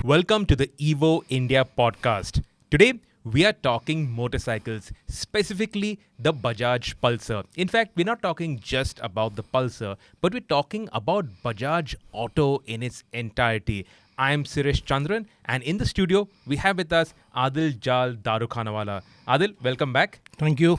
Welcome to the Evo India podcast. Today, we are talking motorcycles, specifically the Bajaj Pulsar. In fact, we're not talking just about the Pulsar, but we're talking about Bajaj Auto in its entirety. I'm Sirish Chandran, and in the studio, we have with us Adil Jal Darukhanawala. Adil, welcome back. Thank you.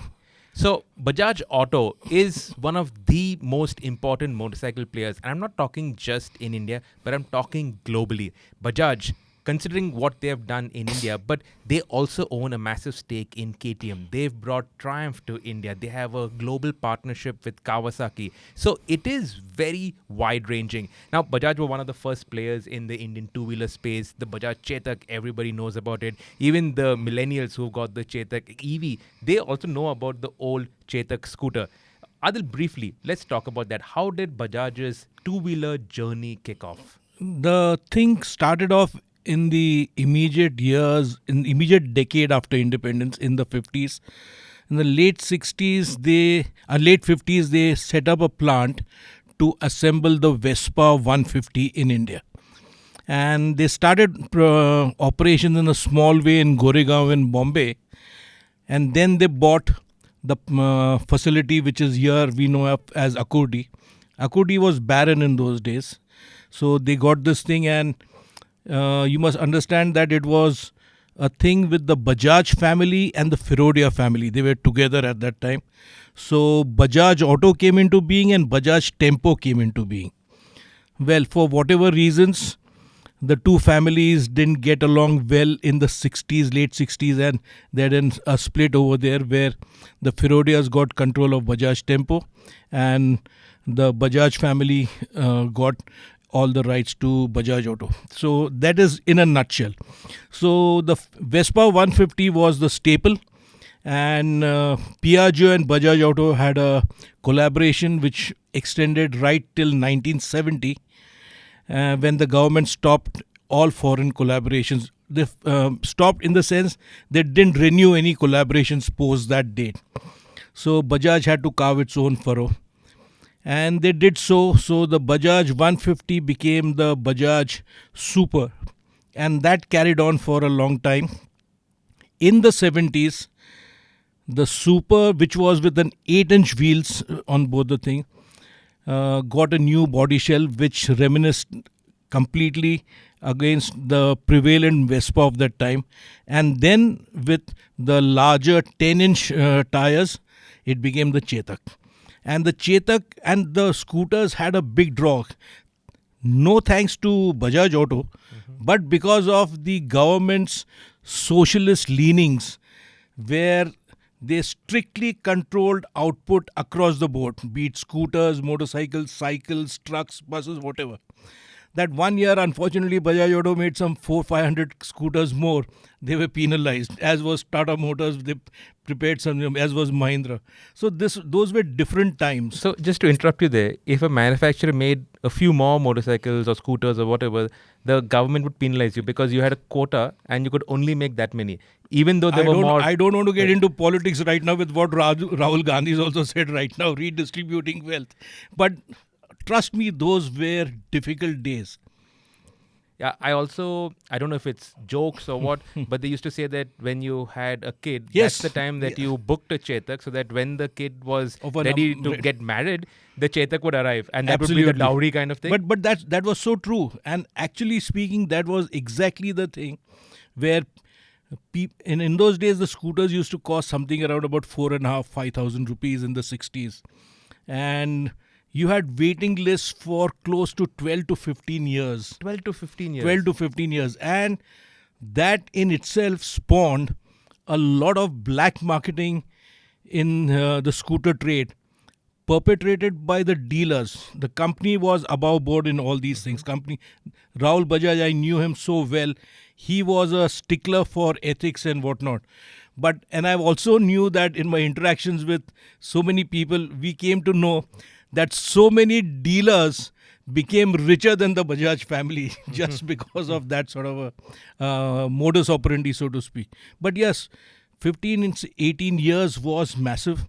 So, Bajaj Auto is one of the most important motorcycle players. And I'm not talking just in India, but I'm talking globally. Bajaj, considering what they have done in India, but they also own a massive stake in KTM. They've brought Triumph to India. They have a global partnership with Kawasaki. So it is very wide-ranging. Now, Bajaj were one of the first players in the Indian two-wheeler space. The Bajaj Chetak, everybody knows about it. Even the millennials who got the Chetak EV, they also know about the old Chetak scooter. Adil, briefly, let's talk about that. How did Bajaj's two-wheeler journey kick off? The thing started off in the immediate years, in the immediate decade after independence in the 50s. In the late 60s, late 50s, they set up a plant to assemble the Vespa 150 in India. And they started operations in a small way in Goregaon in Bombay. And then they bought the facility which is here we know as Akrudi. Akrudi was barren in those days. So they got this thing, and you must understand that it was a thing with the Bajaj family and the Firodia family. They were together at that time. So Bajaj Auto came into being and Bajaj Tempo came into being. Well, for whatever reasons, the two families didn't get along well in the 60s, late 60s, and there then a split over there where the Firodias got control of Bajaj Tempo and the Bajaj family got all the rights to Bajaj Auto. So that is in a nutshell. So the Vespa 150 was the staple, and Piaggio and Bajaj Auto had a collaboration which extended right till 1970 when the government stopped all foreign collaborations. They stopped in the sense they didn't renew any collaborations post that date. So Bajaj had to carve its own furrow. And they did so. So the Bajaj 150 became the Bajaj Super. And that carried on for a long time. In the 70s, the Super, which was with an 8-inch wheels on both the thing, got a new body shell which reminisced completely against the prevalent Vespa of that time. And then with the larger 10-inch tires, it became the Chetak. And the Chetak and the scooters had a big draw. No thanks to Bajaj Auto, but because of the government's socialist leanings, where they strictly controlled output across the board, be it scooters, motorcycles, cycles, trucks, buses, whatever. That 1 year, unfortunately, Bajaj Auto made some 400-500 scooters more. They were penalized, as was Tata Motors. They prepared some, as was Mahindra. So those were different times. So just to interrupt you there, if a manufacturer made a few more motorcycles or scooters or whatever, the government would penalize you because you had a quota and you could only make that many. Even though there were more... I don't want to get into politics right now with what Rahul Gandhi has also said right now, redistributing wealth. But trust me, those were difficult days. Yeah, I don't know if it's jokes or what, but they used to say that when you had a kid, yes, that's the time that you booked a Chetak, so that when the kid was ready to get married, the Chetak would arrive. And that Absolutely. would be the dowry kind of thing. But that was so true. And actually speaking, that was exactly the thing where in those days, the scooters used to cost something around about 4,500-5,000 rupees in the 60s. And you had waiting lists for close to 12 to 15 years. 12 to 15 years. 12 to 15 years. And that in itself spawned a lot of black marketing in the scooter trade, perpetrated by the dealers. The company was above board in all these things. Rahul Bajaj, I knew him so well. He was a stickler for ethics and whatnot. And I also knew that in my interactions with so many people, we came to know that so many dealers became richer than the Bajaj family just because of that sort of a modus operandi, so to speak. But yes, 15 and 18 years was massive.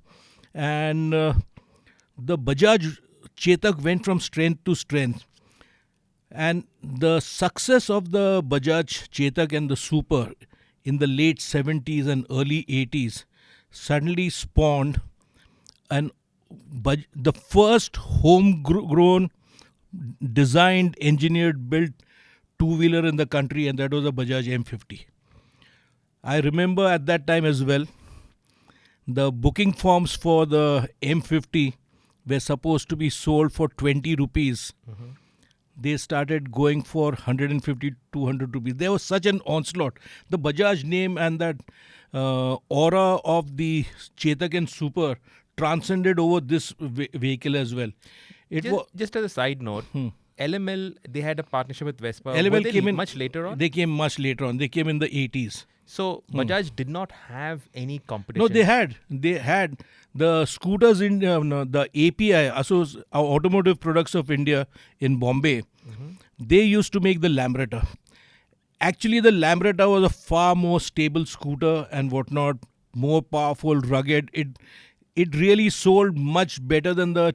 And the Bajaj Chetak went from strength to strength. And the success of the Bajaj Chetak and the Super in the late 70s and early 80s suddenly spawned an the first homegrown, designed, engineered, built two-wheeler in the country, and that was a Bajaj M50. I remember at that time as well, the booking forms for the M50 were supposed to be sold for 20 rupees. They started going for 150, 200 rupees. There was such an onslaught. The Bajaj name and that aura of the Chetak and Super transcended over this vehicle as well. Just as a side note, LML, they had a partnership with Vespa. LML came in much later on. They came much later on. They came in the 80s. So Bajaj did not have any competition. No, they had the scooters in the API, Automotive Products of India in Bombay. They used to make the Lambretta. Actually, the Lambretta was a far more stable scooter and whatnot, more powerful, rugged. It really sold much better than the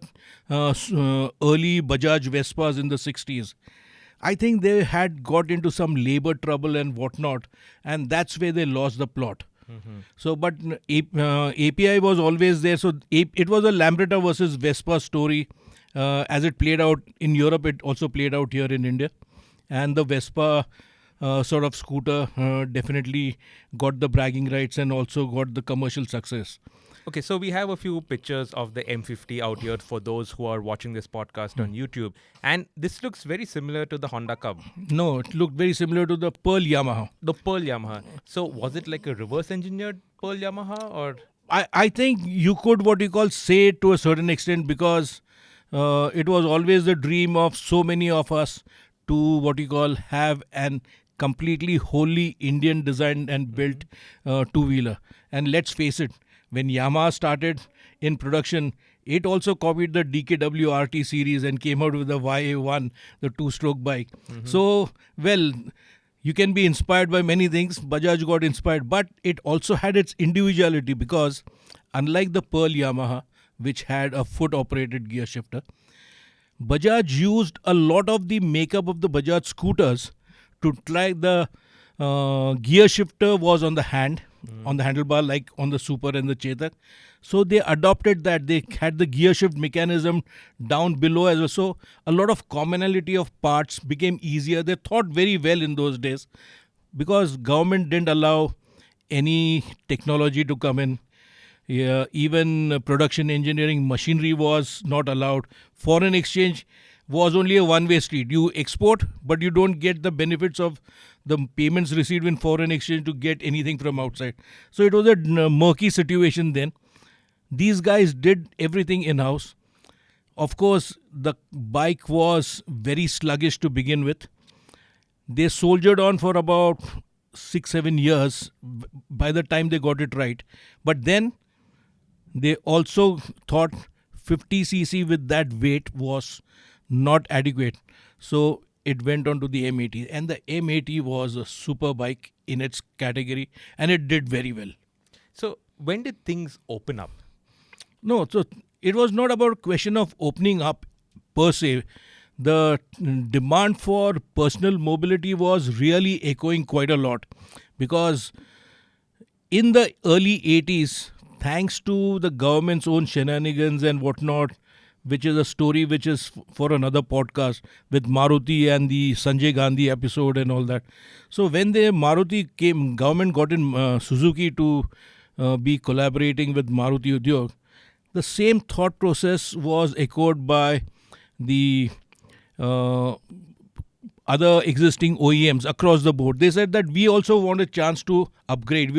early Bajaj Vespas in the 60s. I think they had got into some labor trouble and whatnot, and that's where they lost the plot. So, but API was always there. So, it was a Lambretta versus Vespa story. As it played out in Europe, it also played out here in India. And the Vespa sort of scooter definitely got the bragging rights and also got the commercial success. Okay, so we have a few pictures of the M50 out here for those who are watching this podcast on YouTube. And this looks very similar to the Honda Cub. No, it looked very similar to the Pearl Yamaha. The Pearl Yamaha. So was it like a reverse engineered Pearl Yamaha or? I think you could what you call say it to a certain extent because it was always the dream of so many of us to what you call have an completely wholly Indian designed and built two-wheeler. And let's face it, when Yamaha started in production, it also copied the DKW RT series and came out with the YA1, the two-stroke bike. So, well, you can be inspired by many things. Bajaj got inspired, but it also had its individuality because unlike the Pearl Yamaha, which had a foot-operated gear shifter, Bajaj used a lot of the makeup of the Bajaj scooters to try the gear shifter was on the hand, on the handlebar like on the Super and the Chetak. So they adopted that. They had the gear shift mechanism down below as well. So a lot of commonality of parts became easier. They thought very well in those days because government didn't allow any technology to come in. Yeah, even production engineering machinery was not allowed. Foreign exchange was only a one-way street. You export, but you don't get the benefits of the payments received in foreign exchange to get anything from outside. So it was a murky situation then. These guys did everything in-house. Of course, the bike was very sluggish to begin with. They soldiered on for about 6-7 years by the time they got it right. But then they also thought 50cc with that weight was not adequate. So it went on to the M80. And the M80 was a super bike in its category. And it did very well. So when did things open up? No, so it was not about a question of opening up per se. The demand for personal mobility was really echoing quite a lot. Because in the early 80s, thanks to the government's own shenanigans and whatnot, which is a story which is for another podcast with Maruti and the Sanjay Gandhi episode and all that. So when the Maruti came, government got in Suzuki to be collaborating with Maruti Udyog. The same thought process was echoed by the other existing OEMs across the board. They said that we also want a chance to upgrade.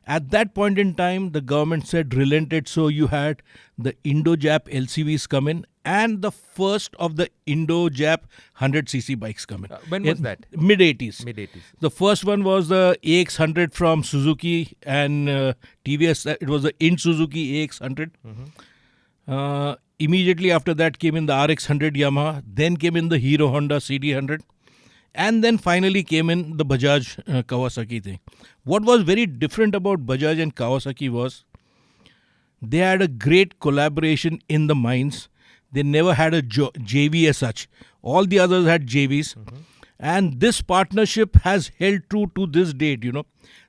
At that point in time, the government said relented, so you had the Indo-Jap LCVs come in and the first of the Indo-Jap 100cc bikes come in. When was that? Mid-80s. Mid-80s. The first one was the AX100 from Suzuki and TVS. It was the In-Suzuki AX100. Immediately after that came in the RX100 Yamaha. Then came in the Hero Honda CD100. And then finally came in the Bajaj-Kawasaki thing. What was very different about Bajaj and Kawasaki was they had a great collaboration in the minds. They never had a JV as such. All the others had JVs. And this partnership has held true to this date,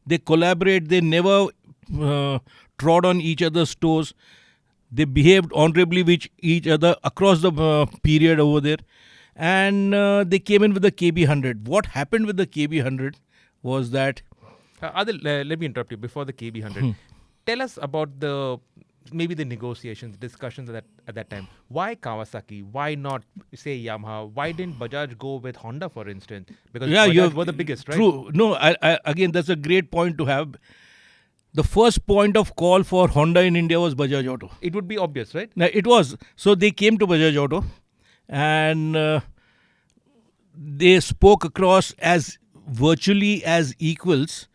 They collaborate. They never trod on each other's toes. They behaved honorably with each other across the period over there. And they came in with the KB100. What happened with the KB100 was that... Adil, let me interrupt you before the KB100. Tell us about maybe the negotiations, discussions at that time. Why Kawasaki? Why not, say, Yamaha? Why didn't Bajaj go with Honda, for instance? Because Bajaj were the biggest, right? True. No, again, that's a great point to have. The first point of call for Honda in India was Bajaj Auto. It would be obvious, right? Now, it was. So they came to Bajaj Auto and they spoke across as virtually as equals.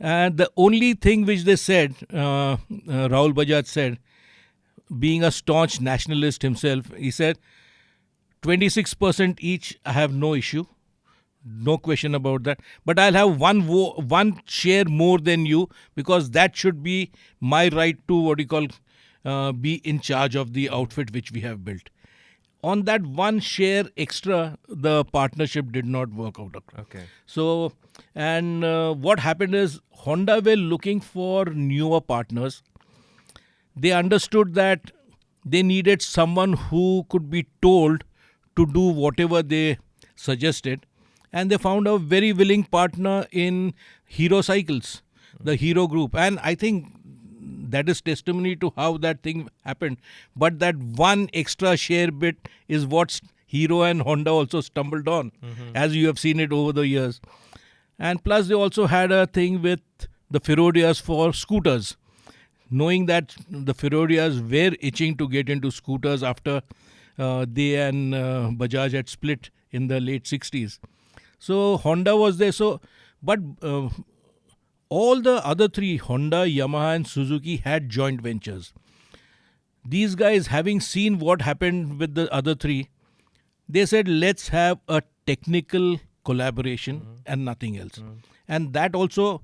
And the only thing which they said, Rahul Bajaj said, being a staunch nationalist himself, he said, 26% each, I have no issue. No question about that. But I'll have one share more than you, because that should be my right to, be in charge of the outfit which we have built. On that one share extra, the partnership did not work out. Okay. So, and what happened is Honda were looking for newer partners. They understood that they needed someone who could be told to do whatever they suggested. And they found a very willing partner in Hero Cycles, the Hero Group. And I think that is testimony to how that thing happened. But that one extra share bit is what Hero and Honda also stumbled on, as you have seen it over the years. And plus they also had a thing with the Ferrarias for scooters, knowing that the Ferrarias were itching to get into scooters after they and Bajaj had split in the late 60s. So Honda was there. But all the other three, Honda, Yamaha and Suzuki, had joint ventures. These guys, having seen what happened with the other three, they said, let's have a technical collaboration and nothing else. And that also,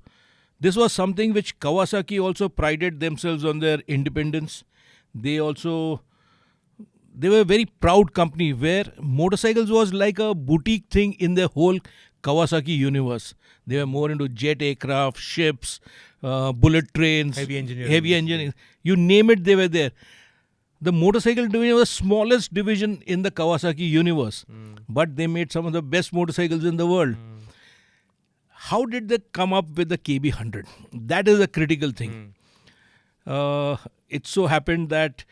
this was something which Kawasaki also prided themselves on their independence. They were a very proud company where motorcycles was like a boutique thing in the whole Kawasaki universe. They were more into jet aircraft, ships, bullet trains, heavy engineering. You name it, they were there. The motorcycle division was the smallest division in the Kawasaki universe. But they made some of the best motorcycles in the world. How did they come up with the KB100? That is a critical thing. It so happened that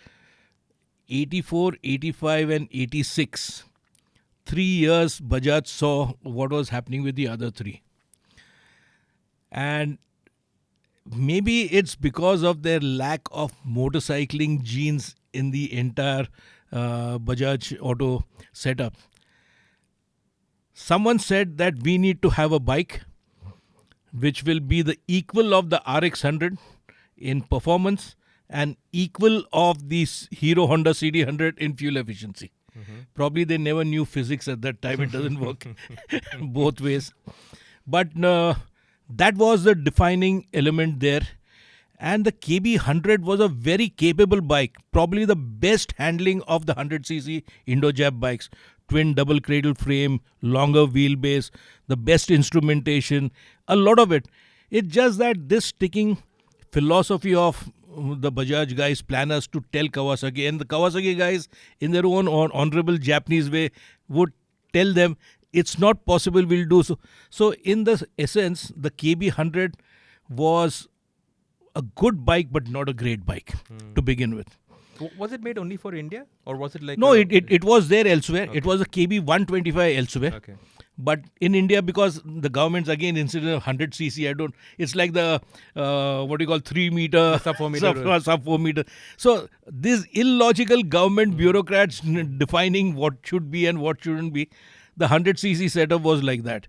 84, 85 and 86, 3 years Bajaj saw what was happening with the other three. And maybe it's because of their lack of motorcycling genes in the entire Bajaj Auto setup. Someone said that we need to have a bike which will be the equal of the RX100 in performance and equal of the Hero Honda CD100 in fuel efficiency. Probably they never knew physics at that time. It doesn't work both ways. But that was the defining element there. And the KB100 was a very capable bike. Probably the best handling of the 100cc Indo-Jap bikes. Twin double cradle frame, longer wheelbase, the best instrumentation, a lot of it. It's just that this sticking philosophy of the Bajaj guys planners to tell Kawasaki, and the Kawasaki guys in their own honorable Japanese way would tell them it's not possible, we'll do so. So in the essence, the KB100 was a good bike but not a great bike to begin with. Was it made only for India, or was it like... No, it was there elsewhere. Okay. It was a KB125 elsewhere. Okay. But in India, because the government's again insisted on 100cc, it's like the 3 meter, sub 4 meter. Sub 4 meter. So these illogical government bureaucrats defining what should be and what shouldn't be, the 100cc setup was like that.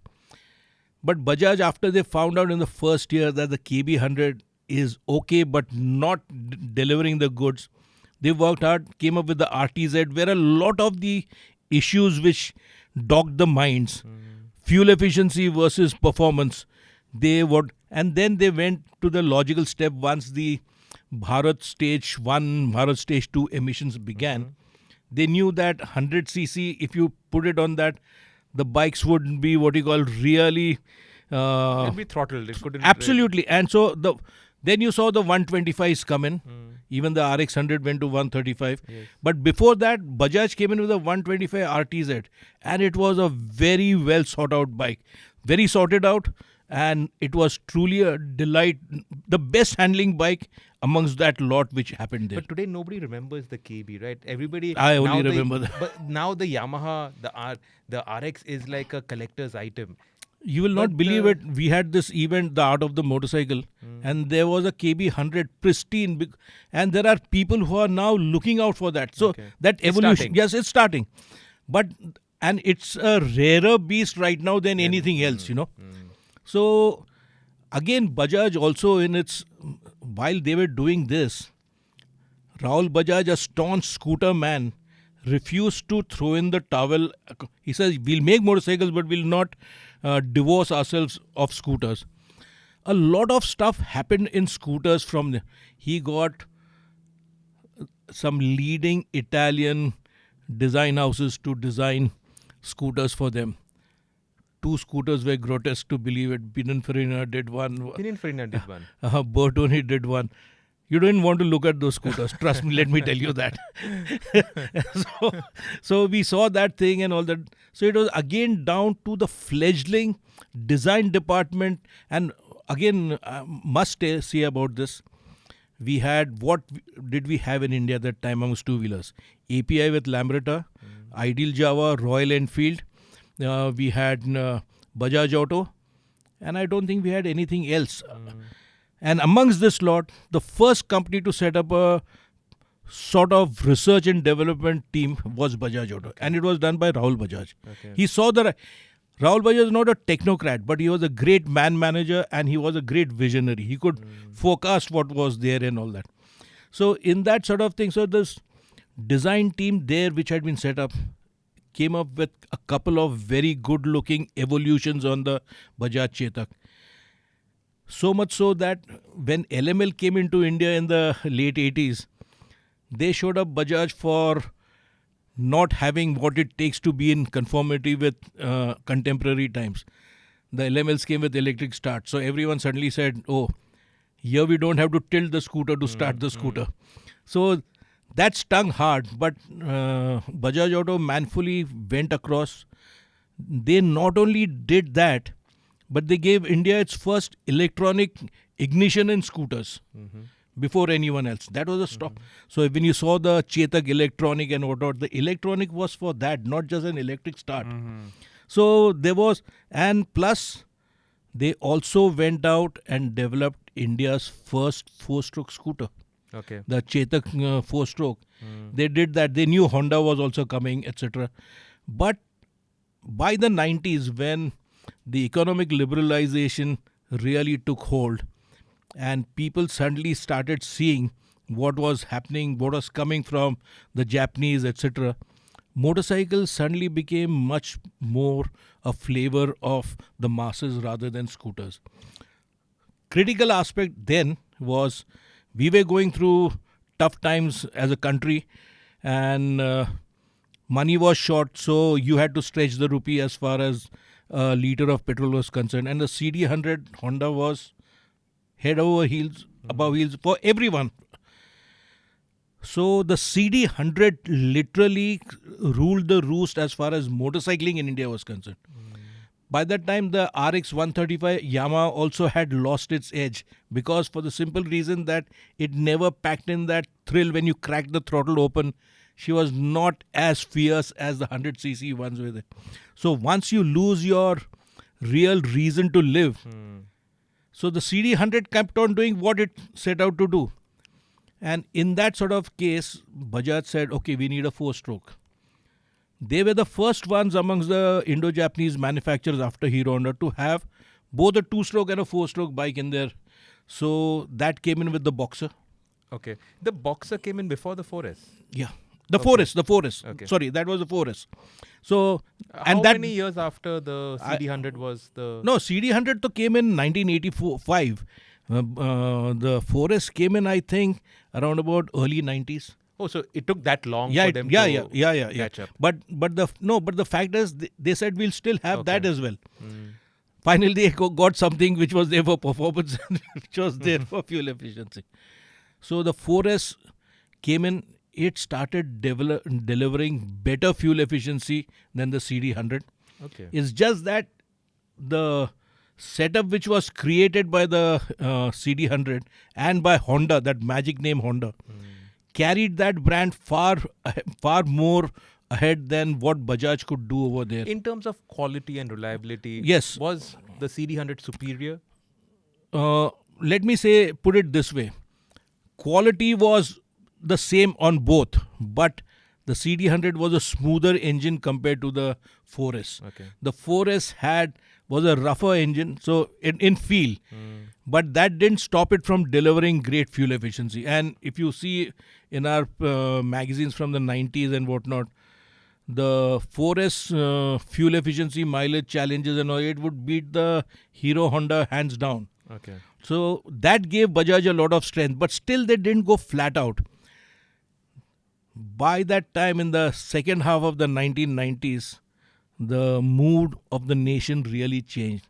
But Bajaj, after they found out in the first year that the KB100 is okay but not delivering the goods, they worked hard, came up with the RTZ, where a lot of the issues which dogged the minds, fuel efficiency versus performance, and then they went to the logical step once the Bharat Stage 1, Bharat Stage 2 emissions began. They knew that 100cc, if you put it on that, the bikes would be what you call really... It'd be throttled. It couldn't... absolutely. And so then you saw the 125s come in. Even the RX 100 went to 135. Yes. But before that, Bajaj came in with a 125 RTZ. And it was a very well sought out bike. Very sorted out. And it was truly a delight. The best handling bike amongst that lot which happened there. But today nobody remembers the KB, right? Everybody... I only remember that. But now the Yamaha, the RX is like a collector's item. You will not believe it. We had this event, the Art of the Motorcycle, and there was a KB 100 pristine, and there are people who are now looking out for that. So that evolution, starting. yes, it's starting, and it's a rarer beast right now than anything else, you know. So again, Bajaj also while they were doing this, Rahul Bajaj, a staunch scooter man, refused to throw in the towel. He says, we'll make motorcycles, but we'll not divorce ourselves of scooters. A lot of stuff happened in scooters from there. He got some leading Italian design houses to design scooters for them. 2 scooters were grotesque to believe it. Pininfarina did one. Pininfarina did one. Bertoni did one. You don't want to look at those scooters. Trust me, let me tell you that. So we saw that thing and all that. So it was again down to the fledgling design department. And again, must say about this. We had, what did we have in India at that time amongst two-wheelers? API with Lambretta, Ideal Java, Royal Enfield. We had Bajaj Auto. And I don't think we had anything else. And amongst this lot, the first company to set up a sort of research and development team was Bajaj Auto. And it was done by Rahul Bajaj. He saw that Rahul Bajaj is not a technocrat, but he was a great man manager and he was a great visionary. He could forecast what was there and all that. So in that sort of thing, so this design team there which had been set up came up with a couple of very good looking evolutions on the Bajaj Chetak. So much so that when LML came into India in the late 80s, they showed up Bajaj for not having what it takes to be in conformity with contemporary times. The LMLs came with electric start. So everyone suddenly said, oh, here we don't have to tilt the scooter to start the scooter. So that stung hard. But Bajaj Auto manfully went across. They not only did that, but they gave India its first electronic ignition in scooters before anyone else. That was a stock. So when you saw the Chetak electronic and whatnot, the electronic was for that, not just an electric start. So there was, and plus they also went out and developed India's first 4-stroke scooter. The Chetak 4-stroke. They did that. They knew Honda was also coming, etc. But by the 90s, when the economic liberalization really took hold and people suddenly started seeing what was happening, what was coming from the Japanese, etc. Motorcycles suddenly became much more a flavor of the masses rather than scooters. Critical aspect then was we were going through tough times as a country and money was short, so you had to stretch the rupee as far as a liter of petrol was concerned, and the CD100 Honda was head over heels, above heels for everyone. So the CD100 literally ruled the roost as far as motorcycling in India was concerned. By that time, the RX 135 Yamaha also had lost its edge because for the simple reason that it never packed in that thrill when you crack the throttle open. She was not as fierce as the 100cc ones with it. So once you lose your real reason to live, so the CD100 kept on doing what it set out to do. And in that sort of case, Bajaj said, okay, we need a 4-stroke. They were the first ones amongst the Indo-Japanese manufacturers after Hero Honda to have both a 2-stroke and a 4-stroke bike in there. So that came in with the Boxer. Okay. The Boxer came in before the 4S? Yeah. The 4S. Okay. Sorry, that was the 4S. So, and how many years after the CD100 was the... No, CD100 to came in 1985. The 4S came in, I think, around about early 90s. Oh, so it took that long Yeah, for them yeah, to yeah. catch up. But the fact is, they said we'll still have that Okay. as well. Finally, they got something which was there for performance, and which was there for fuel efficiency. So the 4S came in. It started delivering better fuel efficiency than the CD100. Okay. It's just that the setup which was created by the CD100 and by Honda, that magic name Honda, carried that brand far more ahead than what Bajaj could do over there. In terms of quality and reliability, Yes. was the CD100 superior? Let me put it this way. Quality was the same on both, but the CD100 was a smoother engine compared to the 4S. Okay. The 4S was a rougher engine, so in feel, but that didn't stop it from delivering great fuel efficiency. And if you see in our magazines from the 90s and whatnot, the 4S fuel efficiency mileage challenges and all, it would beat the Hero Honda hands down. Okay. So that gave Bajaj a lot of strength, but still they didn't go flat out. By that time, in the second half of the 1990s, the mood of the nation really changed.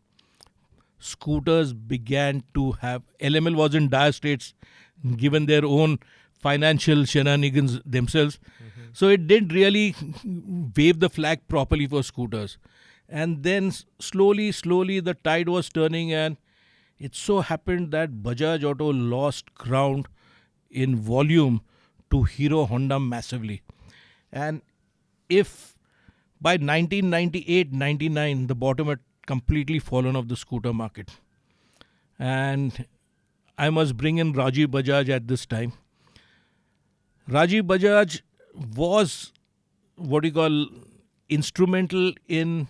Scooters began to have... LML was in dire straits, given their own financial shenanigans themselves. So it didn't really wave the flag properly for scooters. And then slowly, the tide was turning, and it so happened that Bajaj Auto lost ground in volume to Hero Honda massively. And if by 1998-99, the bottom had completely fallen off the scooter market. And I must bring in Rajiv Bajaj at this time. Rajiv Bajaj was instrumental in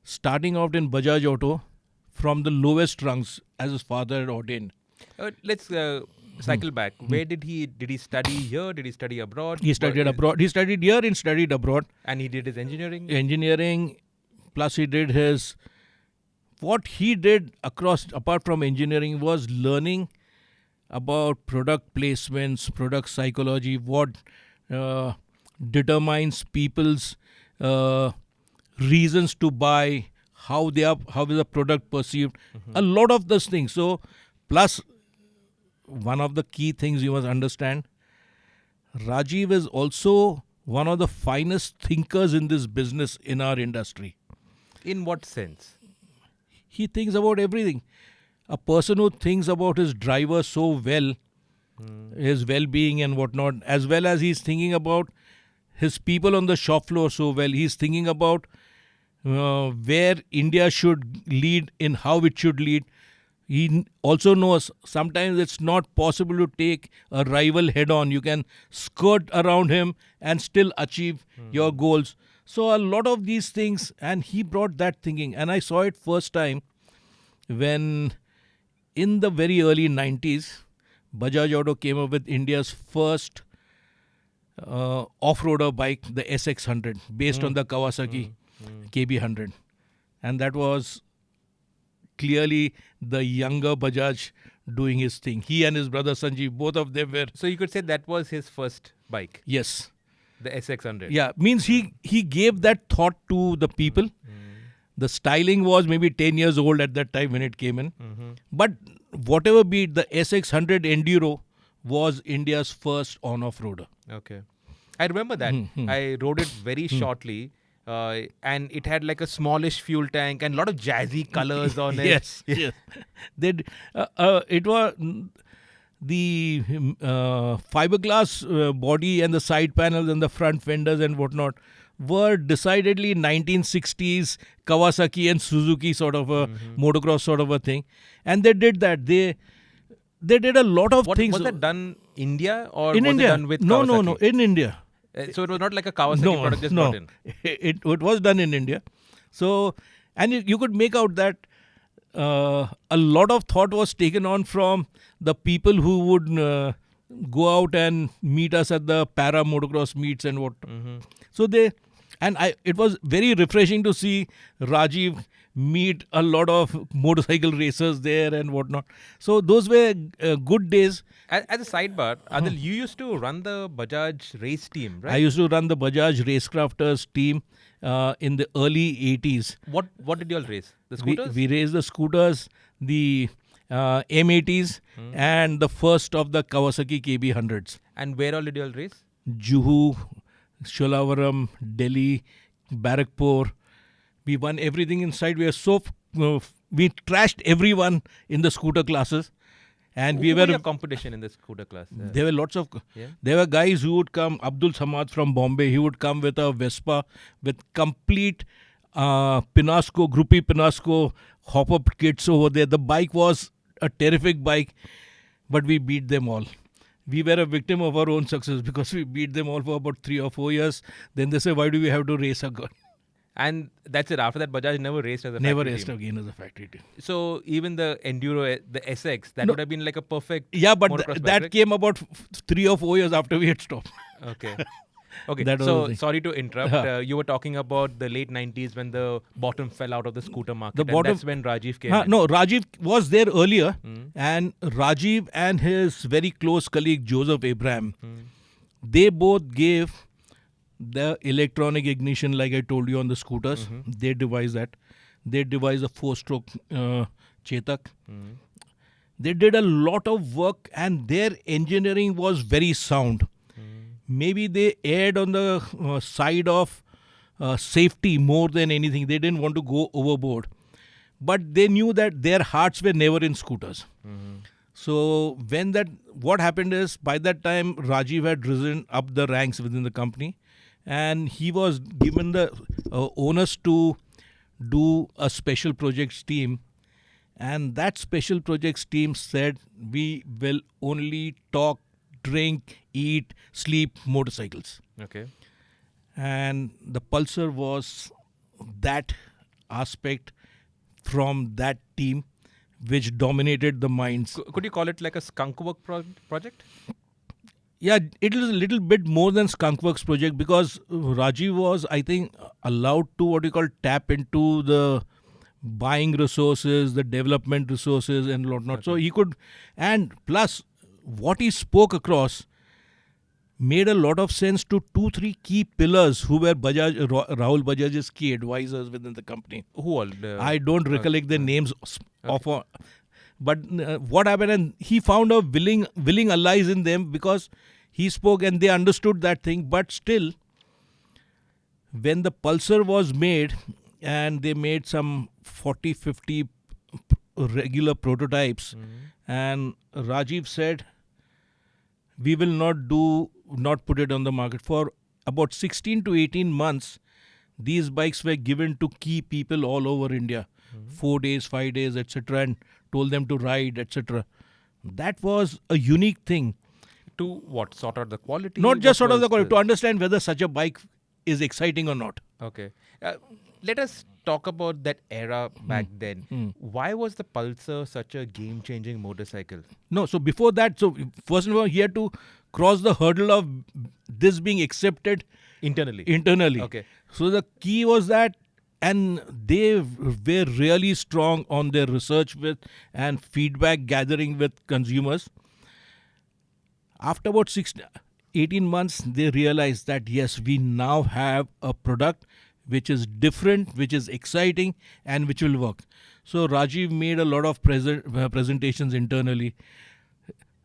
starting out in Bajaj Auto from the lowest rungs, as his father had ordained. Let's cycle back. Where did he study here? Did he study abroad? He studied abroad. He studied here and studied abroad. And he did his engineering? Engineering, plus he did his... What he did apart from engineering, was learning about product placements, product psychology, what determines people's reasons to buy, how is the product perceived, a lot of those things. So, plus, one of the key things you must understand, Rajiv is also one of the finest thinkers in this business in our industry. In what sense? He thinks about everything. A person who thinks about his driver so well, his well-being and whatnot, as well as he's thinking about his people on the shop floor so well. He's thinking about where India should lead, in how it should lead. He also knows sometimes it's not possible to take a rival head-on. You can skirt around him and still achieve your goals. So a lot of these things, and he brought that thinking. And I saw it first time when in the very early 90s, Bajaj Auto came up with India's first off-roader bike, the SX100, based on the Kawasaki KB100. And that was clearly the younger Bajaj doing his thing. He and his brother Sanjeev, both of them were... So you could say that was his first bike? Yes. The SX100? Yeah, means he gave that thought to the people. The styling was maybe 10 years old at that time when it came in. But whatever be it, the SX100 Enduro was India's first on-off-roader. Okay. I remember that. I rode it very shortly. And it had like a smallish fuel tank and a lot of jazzy colors on it. Yes. It was the fiberglass body and the side panels and the front fenders and whatnot were decidedly 1960s Kawasaki and Suzuki sort of a motocross sort of a thing. And they did that. They did a lot of things. Was that done in India or in was India? it done with Kawasaki? No, in India. So it was not like a Kawasaki product just brought in? It was done in India. So, and you could make out that a lot of thought was taken on from the people who would go out and meet us at the para motocross meets and what. So it was very refreshing to see Rajiv meet a lot of motorcycle racers there and whatnot. So those were good days. As a sidebar, Adil, you used to run the Bajaj race team, right? I used to run the Bajaj Racecrafters team in the early 80s. What did you all race? The scooters? We raced the scooters, the M80s, and the first of the Kawasaki KB100s. And where all did you all race? Juhu, Sholavaram, Delhi, Barakpur. We won everything inside. We trashed everyone in the scooter classes. And Who were your competition in the scooter class? There were lots of... Yeah. There were guys who would come. Abdul Samad from Bombay, he would come with a Vespa with complete Pinasco, Groupie Pinasco hop-up kits over there. The bike was a terrific bike, but we beat them all. We were a victim of our own success because we beat them all for about 3 or 4 years. Then they say, why do we have to race again? And that's it. After that, Bajaj never raced as a Never factory raced team. again as a factory team. So even the Enduro, the SX, that would have been like a perfect Yeah, but motocross bike, that right? came about 3 or 4 years after we had stopped. Okay. Okay, That was so the thing. sorry to interrupt. You were talking about the late 90s when the bottom fell out of the scooter market. And that's when Rajiv came in. No, Rajiv was there earlier, and Rajiv and his very close colleague Joseph Abraham, they both gave the electronic ignition, like I told you, on the scooters. They devised that. They devised a 4-stroke Chetak. They did a lot of work, and their engineering was very sound. Maybe they erred on the side of safety more than anything. They didn't want to go overboard. But they knew that their hearts were never in scooters. So what happened is, by that time, Rajiv had risen up the ranks within the company, and he was given the onus to do a special projects team. And that special projects team said, we will only talk, drink, eat, sleep motorcycles. Okay. And the Pulsar was that aspect from that team which dominated the minds. Could you call it like a skunkwork project? Yeah, it is a little bit more than Skunkworks project, because Rajiv was, I think, allowed to tap into the buying resources, the development resources and whatnot. Okay. So he could, and plus what he spoke across made a lot of sense to 2-3 key pillars who were Rahul Bajaj's key advisors within the company. Who all? I don't recollect their names of. But what happened, and he found a willing allies in them, because he spoke and they understood that thing. But still, when the Pulsar was made, and they made some 40-50 regular prototypes, and Rajiv said, we will not put it on the market. For about 16 to 18 months, these bikes were given to key people all over India. 4 days, 5 days, etc., and told them to ride, etc. That was a unique thing. To what? Sort out the quality? Not just sort of the quality, to understand whether such a bike is exciting or not. Okay. Let us talk about that era back then. Why was the Pulsar such a game-changing motorcycle? No, so before that, so first of all, he had to cross the hurdle of this being accepted internally. Okay. So the key was that, and they were really strong on their research with and feedback gathering with consumers. After about 18 months, they realized that yes, we now have a product which is different, which is exciting, and which will work. So Rajiv made a lot of presentations internally.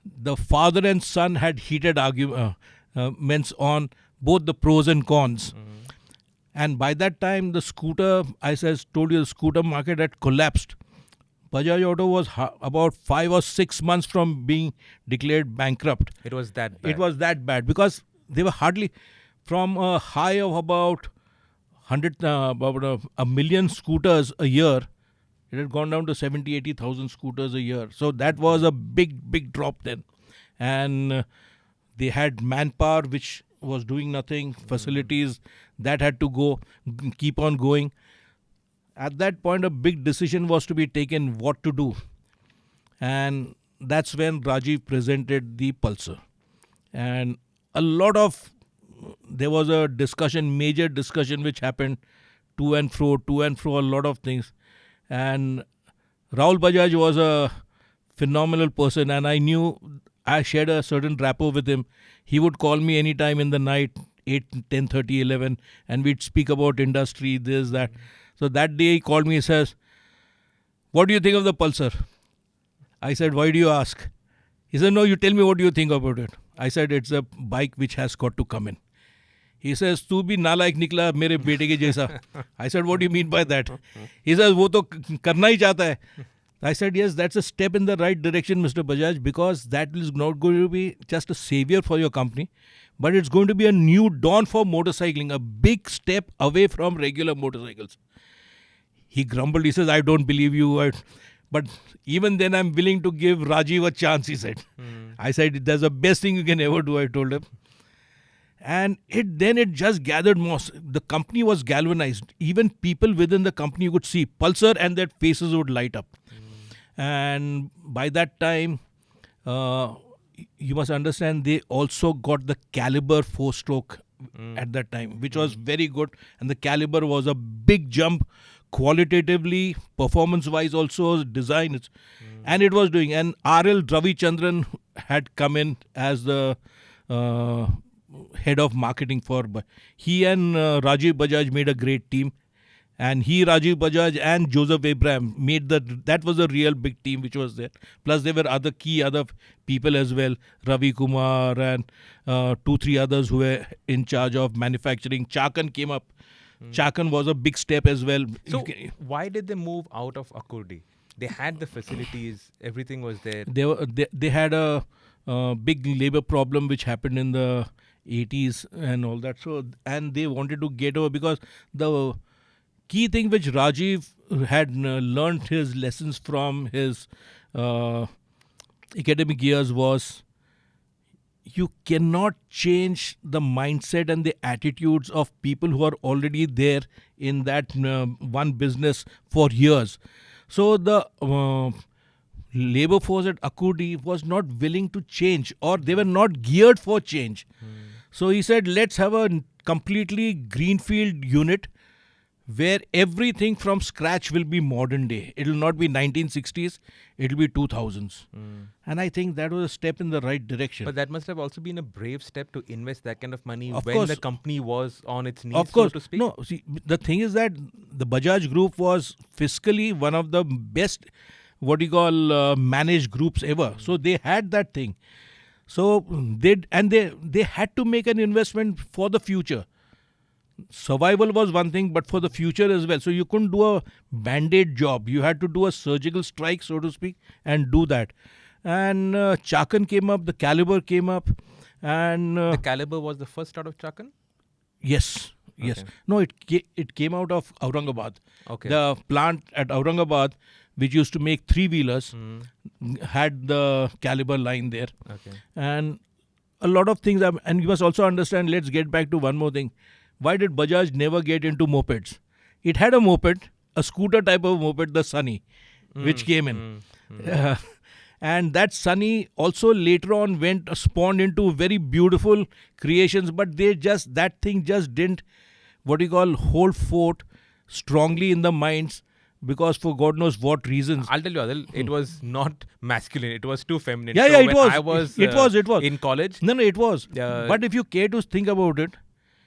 The father and son had heated arguments on both the pros and cons. And by that time, the scooter, as I told you, the scooter market had collapsed. Bajaj Auto was about 5 or 6 months from being declared bankrupt. It was that bad. It was that bad, because they were hardly, from a high of about a million scooters a year, it had gone down to 70,000-80,000 scooters a year. So that was a big drop then. And they had manpower which was doing nothing, facilities that had to keep on going. At that point, a big decision was to be taken what to do. And that's when Rajiv presented the Pulsar. And there was a major discussion which happened to and fro, a lot of things. And Raul Bajaj was a phenomenal person, and I knew I shared a certain rapport with him. He would call me anytime in the night, 8, 10:30, 11, and we'd speak about industry, this, that. So that day he called me, he says, "What do you think of the Pulsar?" I said, "Why do you ask?" He said, "No, you tell me what do you think about it." I said, "It's a bike which has got to come in." He says, "तू भी नालायक निकला मेरे बेटे के जैसा." I said, "What do you mean by that?" He says, "वो तो करना ही चाहता है." I said, "Yes, that's a step in the right direction, Mr. Bajaj, because that is not going to be just a savior for your company, but it's going to be a new dawn for motorcycling, a big step away from regular motorcycles." He grumbled. He says, "I don't believe you. But even then, I'm willing to give Rajiv a chance," he said. I said, "That's the best thing you can ever do," I told him. And it just gathered more. The company was galvanized. Even people within the company would see Pulsar and their faces would light up. And by that time, you must understand, they also got the Caliber 4-stroke at that time, which was very good. And the Caliber was a big jump qualitatively, performance-wise also, design. And it was doing. And R.L. Ravi Chandran had come in as the head of marketing for. He and Rajiv Bajaj made a great team. And Rajiv Bajaj and Joseph Abraham made that was a real big team which was there. Plus there were other people as well, Ravi Kumar and 2-3 others who were in charge of manufacturing. Chakan came up. Chakan was a big step as well. So why did they move out of Akrudi? They had the facilities, everything was there. They had a big labor problem which happened in the 80s and all that. So, and they wanted to get over, because the key thing which Rajiv had learned his lessons from his academic years was, you cannot change the mindset and the attitudes of people who are already there in that one business for years. So the labor force at Akrudi was not willing to change, or they were not geared for change. So he said, let's have a completely greenfield unit where everything from scratch will be modern day. It will not be 1960s, it will be 2000s. And I think that was a step in the right direction. But that must have also been a brave step to invest that kind of money when course. The company was on its knees, Of course. so to speak. No, see, the thing is that the Bajaj Group was fiscally one of the best, managed groups ever. So they had that thing. So they had to make an investment for the future. Survival was one thing, but for the future as well. So you couldn't do a band-aid job. You had to do a surgical strike, so to speak, and do that. And Chakan came up, the Caliber came up, and the Caliber was the first out of Chakan? Yes. No, it came out of Aurangabad. Okay. The plant at Aurangabad, which used to make 3-wheelers, had the Caliber line there. Okay. And a lot of things. And you must also understand, let's get back to one more thing. Why did Bajaj never get into mopeds? It had a moped, a scooter type of moped, the Sunny, which came in. And that Sunny also later on spawned into very beautiful creations, but that thing just didn't, hold fort strongly in the minds, because for God knows what reasons. I'll tell you, Adil, it was not masculine. It was too feminine. Yeah, so it when was. I was, it was. in college. No, it was. But if you care to think about it,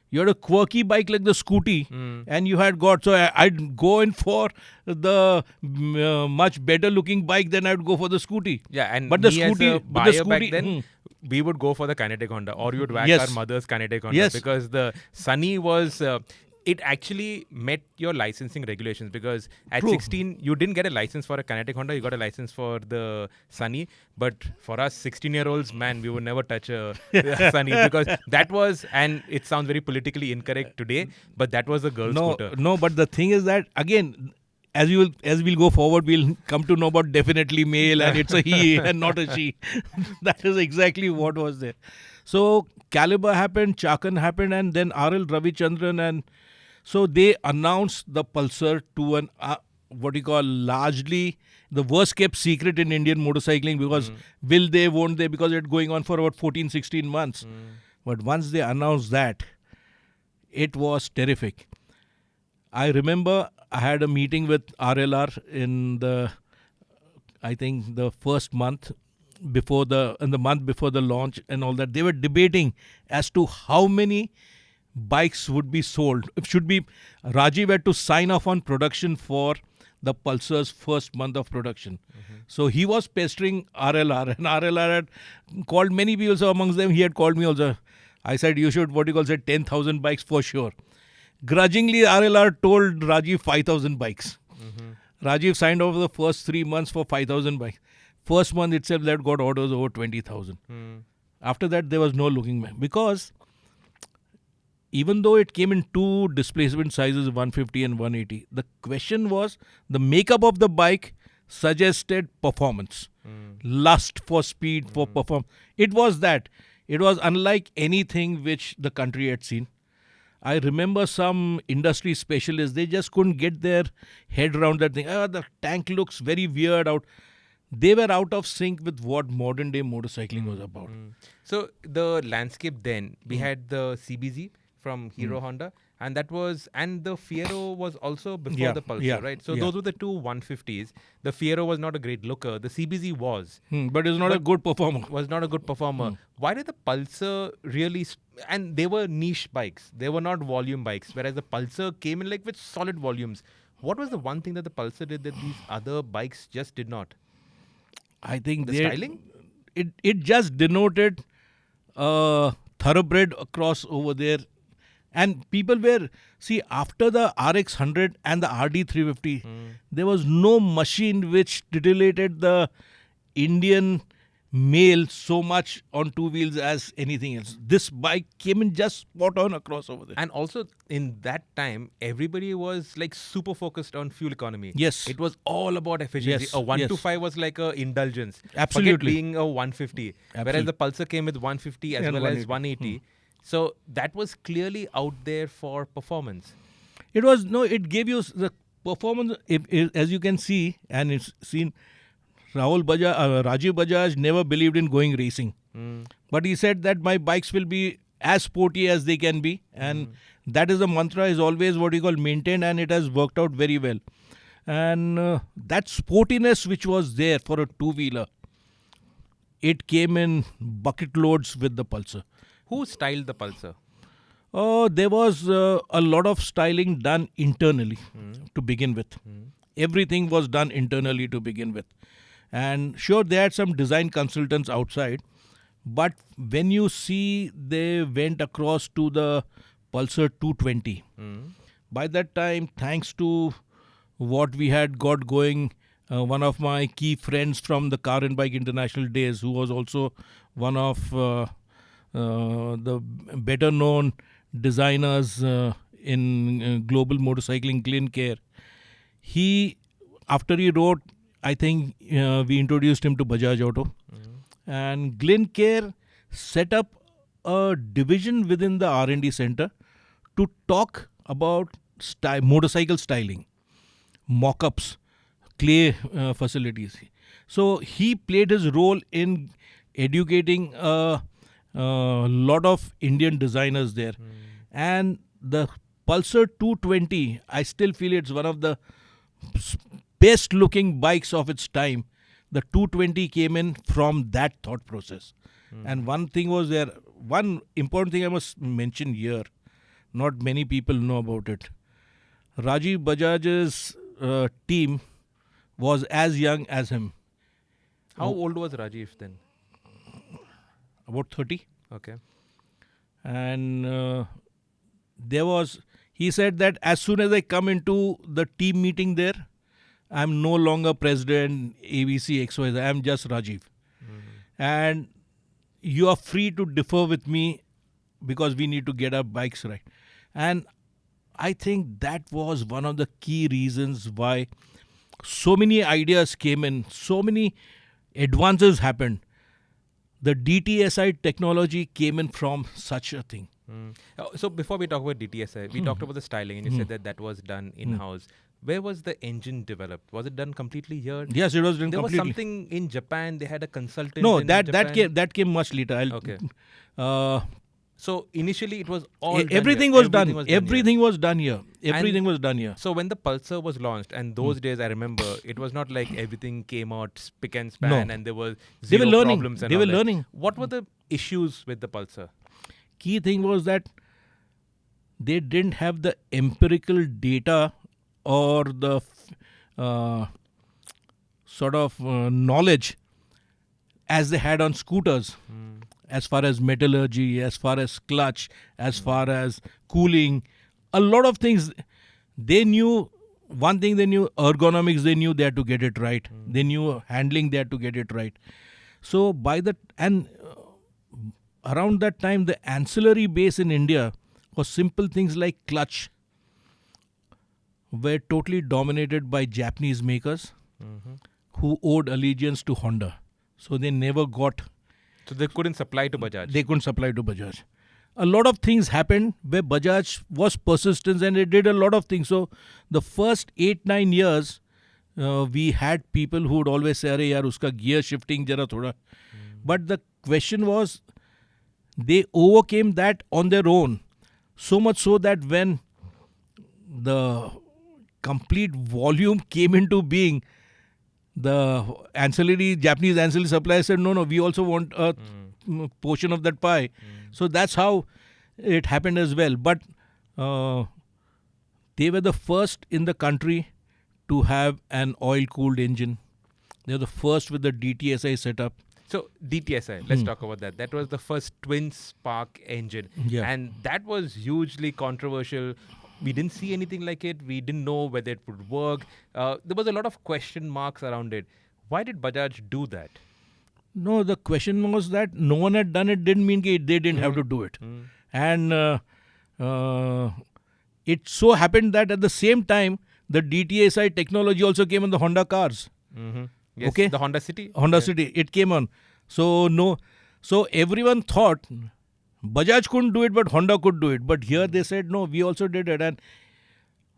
you had a quirky bike like the Scooty, and you had got, so I'd go in for the much better looking bike than I'd go for the Scooty. Yeah, and but the me Scooty, as a buyer back then, we would go for the Kinetic Honda, or you would whack our mother's Kinetic Honda, because the Sunny was... it actually met your licensing regulations, because at 16 you didn't get a license for a Kinetic Honda, you got a license for the Sunny. But for us 16-year-olds, man, we would never touch a Sunny, because that was, and it sounds very politically incorrect today, but that was a girl scooter. No, but the thing is that, again, as we'll go forward, we'll come to know about definitely male, and it's a he and not a she. That is exactly what was there. So Caliber happened, Chakan happened, and then R.L. Ravichandran, and so they announced the Pulsar to an largely the worst kept secret in Indian motorcycling, because will they, won't they, because it's going on for about 14-16 months. But once they announced that, it was terrific. I remember I had a meeting with RLR in I think the first month in the month before the launch and all that. They were debating as to how many bikes would be sold. It should be Rajiv had to sign off on production for the Pulsar's first month of production. So he was pestering RLR, and RLR had called many people. So amongst them, he had called me also. I said, you should, 10,000 bikes for sure. Grudgingly, RLR told Rajiv 5,000 bikes. Rajiv signed off the first 3 months for 5,000 bikes. First month itself, that got orders over 20,000. After that, there was no looking back. Because even though it came in two displacement sizes, 150 and 180, the question was the makeup of the bike suggested performance. Lust for speed, for performance. It was that. It was unlike anything which the country had seen. I remember some industry specialists, they just couldn't get their head around that thing. The tank looks very weird out. They were out of sync with what modern day motorcycling was about. So the landscape then, we had the CBZ from Hero Honda, and the Fiero was also before the Pulsar, right? So those were the two 150s. The Fiero was not a great looker. The CBZ was. But it's not a good performer. Was not a good performer. Why did the Pulsar really... and they were niche bikes. They were not volume bikes, whereas the Pulsar came in like with solid volumes. What was the one thing that the Pulsar did that these other bikes just did not? I think the styling? It just denoted thoroughbred across over there. And people were, after the RX 100 and the RD 350, there was no machine which titillated the Indian male so much on two wheels as anything else. This bike came in just spot on across over there. And also in that time, everybody was like super focused on fuel economy. Yes. It was all about efficiency. Yes. A 125 was like a indulgence. Absolutely. Forget being a 150. Absolutely. Whereas the Pulsar came with 150 as well as 180. So that was clearly out there for performance. It gave you the performance, as you can see, and it's seen, Rajiv Bajaj never believed in going racing. But he said that my bikes will be as sporty as they can be. And that is the mantra, is always what you call maintained, and it has worked out very well. And that sportiness which was there for a two-wheeler, it came in bucket loads with the Pulsar. Who styled the Pulsar? There was a lot of styling done internally to begin with. Everything was done internally to begin with. And sure, they had some design consultants outside. But when you see they went across to the Pulsar 220, by that time, thanks to what we had got going, one of my key friends from the Car and Bike International days, who was also one of the better known designers in global motorcycling, Glenn Kerr. After he wrote, I think we introduced him to Bajaj Auto. And Glenn Kerr set up a division within the R&D center to talk about motorcycle styling, mock-ups, clay facilities. So he played his role in educating a lot of Indian designers there. And the Pulsar 220, I still feel it's one of the best looking bikes of its time. The 220 came in from that thought process. And one thing was there, one important thing I must mention here, not many people know about it. Rajiv Bajaj's team was as young as him. How old was Rajiv then? About 30. Okay. And he said that as soon as I come into the team meeting there, I'm no longer president, ABC, XYZ, I'm just Rajiv. And you are free to differ with me because we need to get our bikes right. And I think that was one of the key reasons why so many ideas came in, so many advances happened. The DTSi technology came in from such a thing. So before we talk about DTSi, we talked about the styling, and you said that was done in-house. Where was the engine developed? Was it done completely here? Yes, it was done completely. There was something in Japan. They had a consultant. No, in that came much later. Okay. So initially it was all done Everything here. was done. here. Everything was done here. Everything And was done here. So when the Pulsar was launched, and those days I remember, it was not like everything came out spick and span, No. and there was They were zero learning. problems. And They all were that. learning. What were the issues with the Pulsar? Key thing was that they didn't have the empirical data or the knowledge as they had on scooters, as far as metallurgy, as far as clutch, as far as cooling. A lot of things they knew. One thing they knew, ergonomics, they knew they had to get it right. They knew handling, they had to get it right. So around that time, the ancillary base in India was simple things like clutch were totally dominated by Japanese makers who owed allegiance to Honda. So they never got... So they couldn't supply to Bajaj. They couldn't supply to Bajaj. A lot of things happened where Bajaj was persistent and it did a lot of things. So the first 8-9 years, we had people who would always say, "Arey yaar, uska gear shifting jara thoda." But the question was, they overcame that on their own. So much so that when the complete volume came into being, the Japanese ancillary suppliers said, no, we also want a portion of that pie. So that's how it happened as well. But they were the first in the country to have an oil-cooled engine. They were the first with the DTSi setup. So DTSi, let's talk about that. That was the first twin spark engine. Yeah. And that was hugely controversial. We didn't see anything like it. We didn't know whether it would work. There was a lot of question marks around it. Why did Bajaj do that? No, the question was that no one had done it didn't mean they didn't have to do it. And it so happened that at the same time, the DTSi technology also came on the Honda cars. Yes, Okay. the Honda City. Honda City, it came on. So everyone thought Bajaj couldn't do it, but Honda could do it. But here they said, no, we also did it. And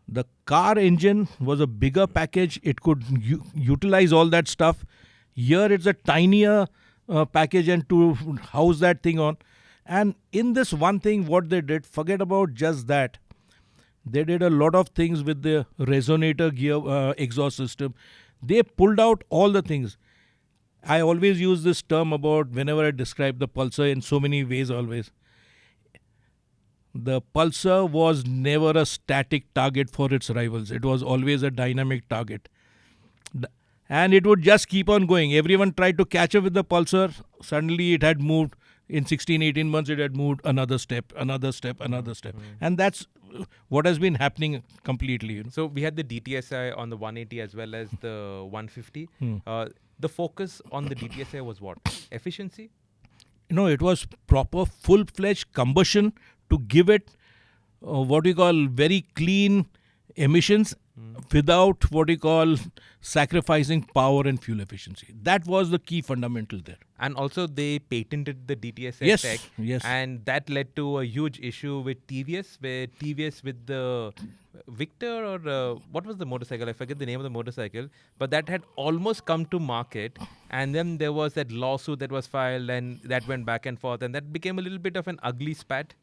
the car engine was a bigger package. It could utilize all that stuff. Here it's a tinier package and to house that thing on. And in this one thing, what they did, forget about just that. They did a lot of things with the resonator gear exhaust system. They pulled out all the things. I always use this term about whenever I describe the Pulsar in so many ways always. The Pulsar was never a static target for its rivals. It was always a dynamic target. And it would just keep on going. Everyone tried to catch up with the Pulsar. Suddenly it had moved. In 16-18 months, it had moved another step. And that's what has been happening completely. So we had the DTSi on the 180 as well as the 150. The focus on the DTSi was what? Efficiency? No, it was proper full-fledged combustion to give it what we call very clean emissions without what we call sacrificing power and fuel efficiency. That was the key fundamental there. And also they patented the DTSi tech. Yes. And that led to a huge issue with TVS, where TVS with the Victor or what was the motorcycle? I forget the name of the motorcycle. But that had almost come to market. And then there was that lawsuit that was filed and that went back and forth. And that became a little bit of an ugly spat.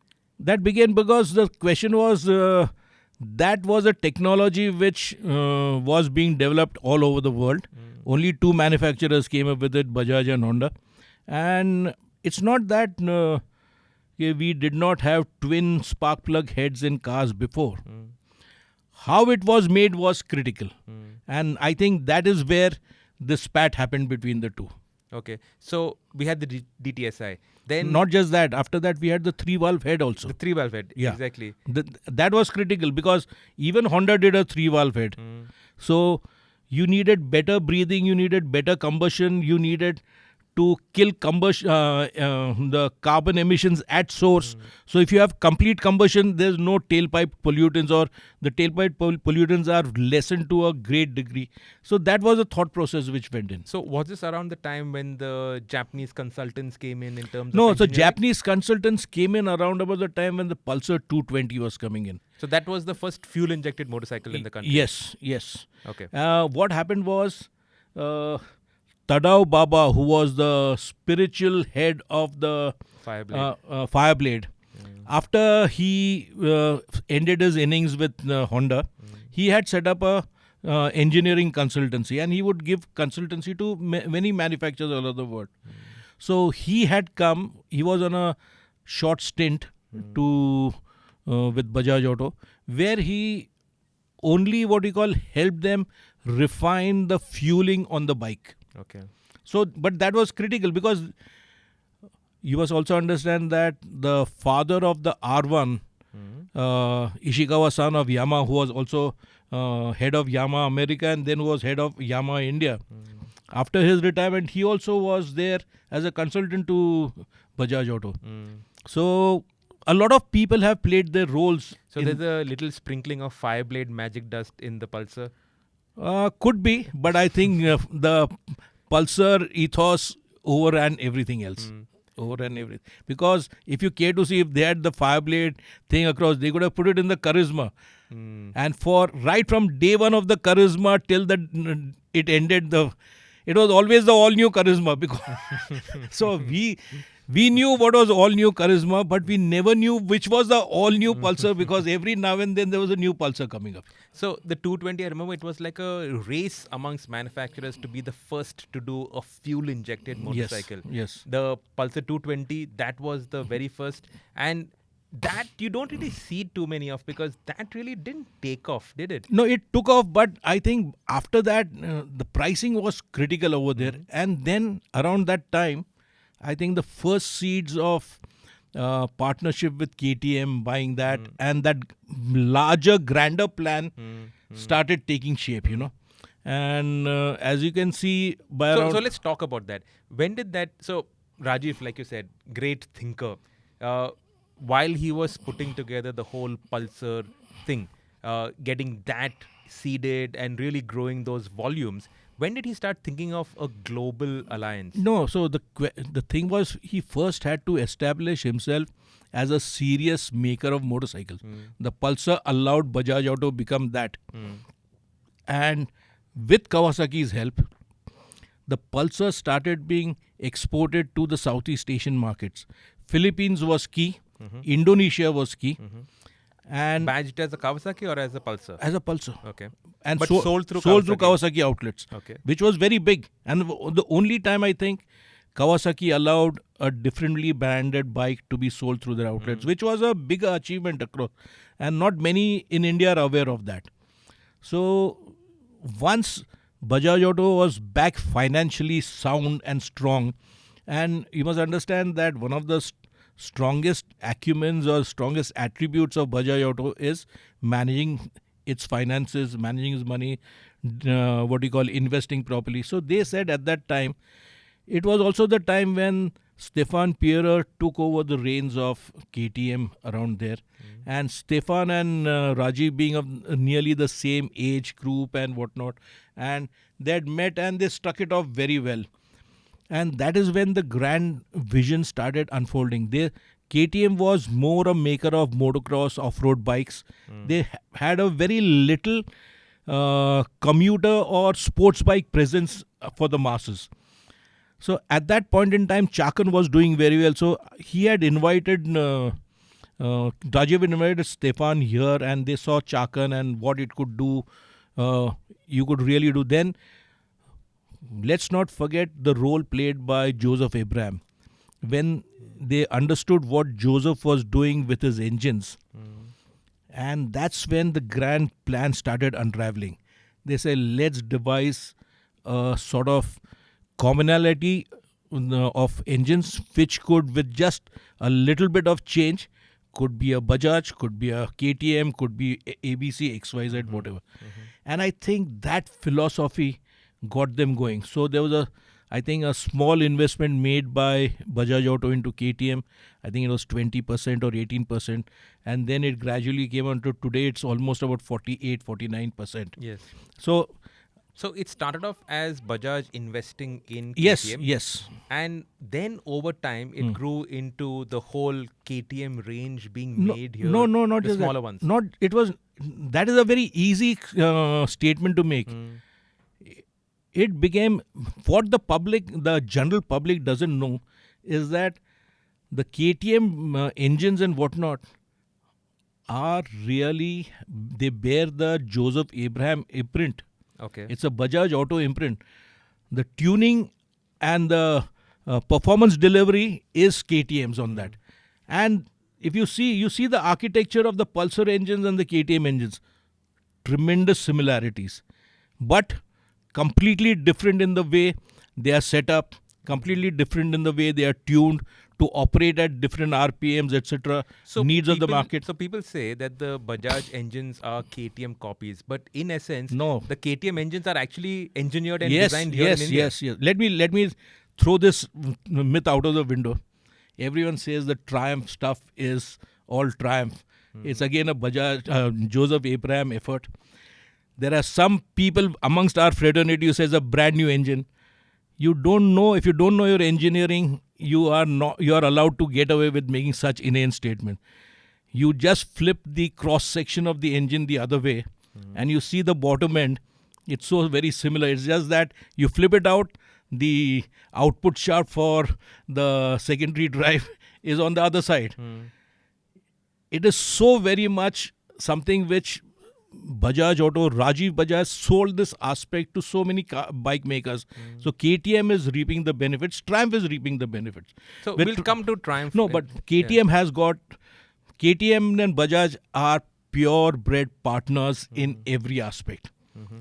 That began because the question was... that was a technology which was being developed all over the world. Only two manufacturers came up with it, Bajaj and Honda. And it's not that we did not have twin spark plug heads in cars before. How it was made was critical. And I think that is where the spat happened between the two. Okay. So we had the DTSi. Then not just that, after that we had the 3-valve head also. The 3-valve head, yeah. Exactly. That was critical because even Honda did a 3-valve head. So you needed better breathing, you needed better combustion, you needed to kill the carbon emissions at source. So if you have complete combustion, there's no tailpipe pollutants, or the tailpipe pollutants are lessened to a great degree. So that was a thought process which went in. So was this around the time when the Japanese consultants came in terms of No, so engineering? Japanese consultants came in around about the time when the Pulsar 220 was coming in. So that was the first fuel-injected motorcycle in the country? Yes. Okay. What happened was... Tadao Baba, who was the spiritual head of the Fireblade. Fireblade, After he ended his innings with Honda, he had set up a engineering consultancy, and he would give consultancy to many manufacturers all over the world. So he had come, he was on a short stint to with Bajaj Auto, where he only helped them refine the fueling on the bike. Okay. So, but that was critical, because you must also understand that the father of the R1, Ishikawa son of Yamaha, who was also head of Yamaha America and then was head of Yamaha India. After his retirement, he also was there as a consultant to Bajaj Auto. So, a lot of people have played their roles. So there's a little sprinkling of Fireblade magic dust in the Pulsar. Could be, but I think the Pulsar ethos overran everything else. Overran everything. Because if you care to see, if they had the Fireblade thing across, they could have put it in the Charisma. And for right from day one of the Charisma till it ended, it was always the all new Charisma. Because so we knew what was all new Charisma, but we never knew which was the all new Pulsar, because every now and then there was a new Pulsar coming up. So the 220, I remember it was like a race amongst manufacturers to be the first to do a fuel injected motorcycle. Yes. The Pulsar 220, that was the very first. And that you don't really see too many of, because that really didn't take off, did it? No, it took off, but I think after that, the pricing was critical over there. And then around that time, I think the first seeds of partnership with KTM, buying that, and that larger, grander plan started taking shape, And as you can see, so let's talk about that. When did that... So, Rajiv, like you said, great thinker. While he was putting together the whole Pulsar thing, getting that seeded and really growing those volumes, when did he start thinking of a global alliance? No, so the thing was, he first had to establish himself as a serious maker of motorcycles. The Pulsar allowed Bajaj Auto become that. And with Kawasaki's help, the Pulsar started being exported to the Southeast Asian markets. Philippines was key. Indonesia was key. And badged as a Kawasaki or as a Pulsar? As a Pulsar. Okay. And but sold through Kawasaki outlets. Okay. Which was very big. And the only time I think Kawasaki allowed a differently branded bike to be sold through their outlets, which was a bigger achievement across. And not many in India are aware of that. So once Bajaj Auto was back financially sound and strong, and you must understand that one of the strongest acumens or strongest attributes of Bajaj Auto is managing its finances, managing its money, investing properly. So they said at that time, it was also the time when Stefan Pierer took over the reins of KTM around there. And Stefan and Rajiv being of nearly the same age group and whatnot. And they had met and they struck it off very well. And that is when the grand vision started unfolding. KTM was more a maker of motocross off-road bikes. They had a very little commuter or sports bike presence for the masses. So at that point in time, Chakan was doing very well. So he had invited, Rajiv invited Stefan here, and they saw Chakan and what it could do. You could really do. Then let's not forget the role played by Joseph Abraham. When they understood what Joseph was doing with his engines, and that's when the grand plan started unraveling. They said, let's devise a sort of commonality of engines, which could, with just a little bit of change, could be a Bajaj, could be a KTM, could be ABC, XYZ, whatever. And I think that philosophy got them going. So there was I think a small investment made by Bajaj Auto into KTM. I think it was 20% or 18%. And then it gradually came on to today, it's almost about 48, 49%. Yes. So it started off as Bajaj investing in KTM. Yes. And then over time, it grew into the whole KTM range being made here. No, not the just smaller that. ones. That is a very easy statement to make. It became, what the general public doesn't know is that the KTM engines and whatnot are really, they bear the Joseph Abraham imprint. Okay. It's a Bajaj Auto imprint. The tuning and the performance delivery is KTM's on that. And if you see the architecture of the Pulsar engines and the KTM engines, tremendous similarities, but completely different in the way they are set up, completely different in the way they are tuned to operate at different RPMs, etc. Needs of the market. So people say that the Bajaj engines are KTM copies, but in essence, No. the KTM engines are actually engineered and Yes, designed here yes, in India. yes, yes. Let me throw this myth out of the window. Everyone says the Triumph stuff is all Triumph. It's again a Bajaj Joseph Abraham effort. There are some people amongst our fraternity who says a brand new engine. You don't know, if you don't know your engineering, you are allowed to get away with making such inane statement. You just flip the cross section of the engine the other way and you see the bottom end. It's so very similar. It's just that you flip it out, the output shaft for the secondary drive is on the other side. It is so very much something which Bajaj Auto, Rajiv Bajaj sold this aspect to so many bike makers. So KTM is reaping the benefits. Triumph is reaping the benefits. So we'll come to Triumph. No, but KTM has got, KTM and Bajaj are pure-bred partners in every aspect.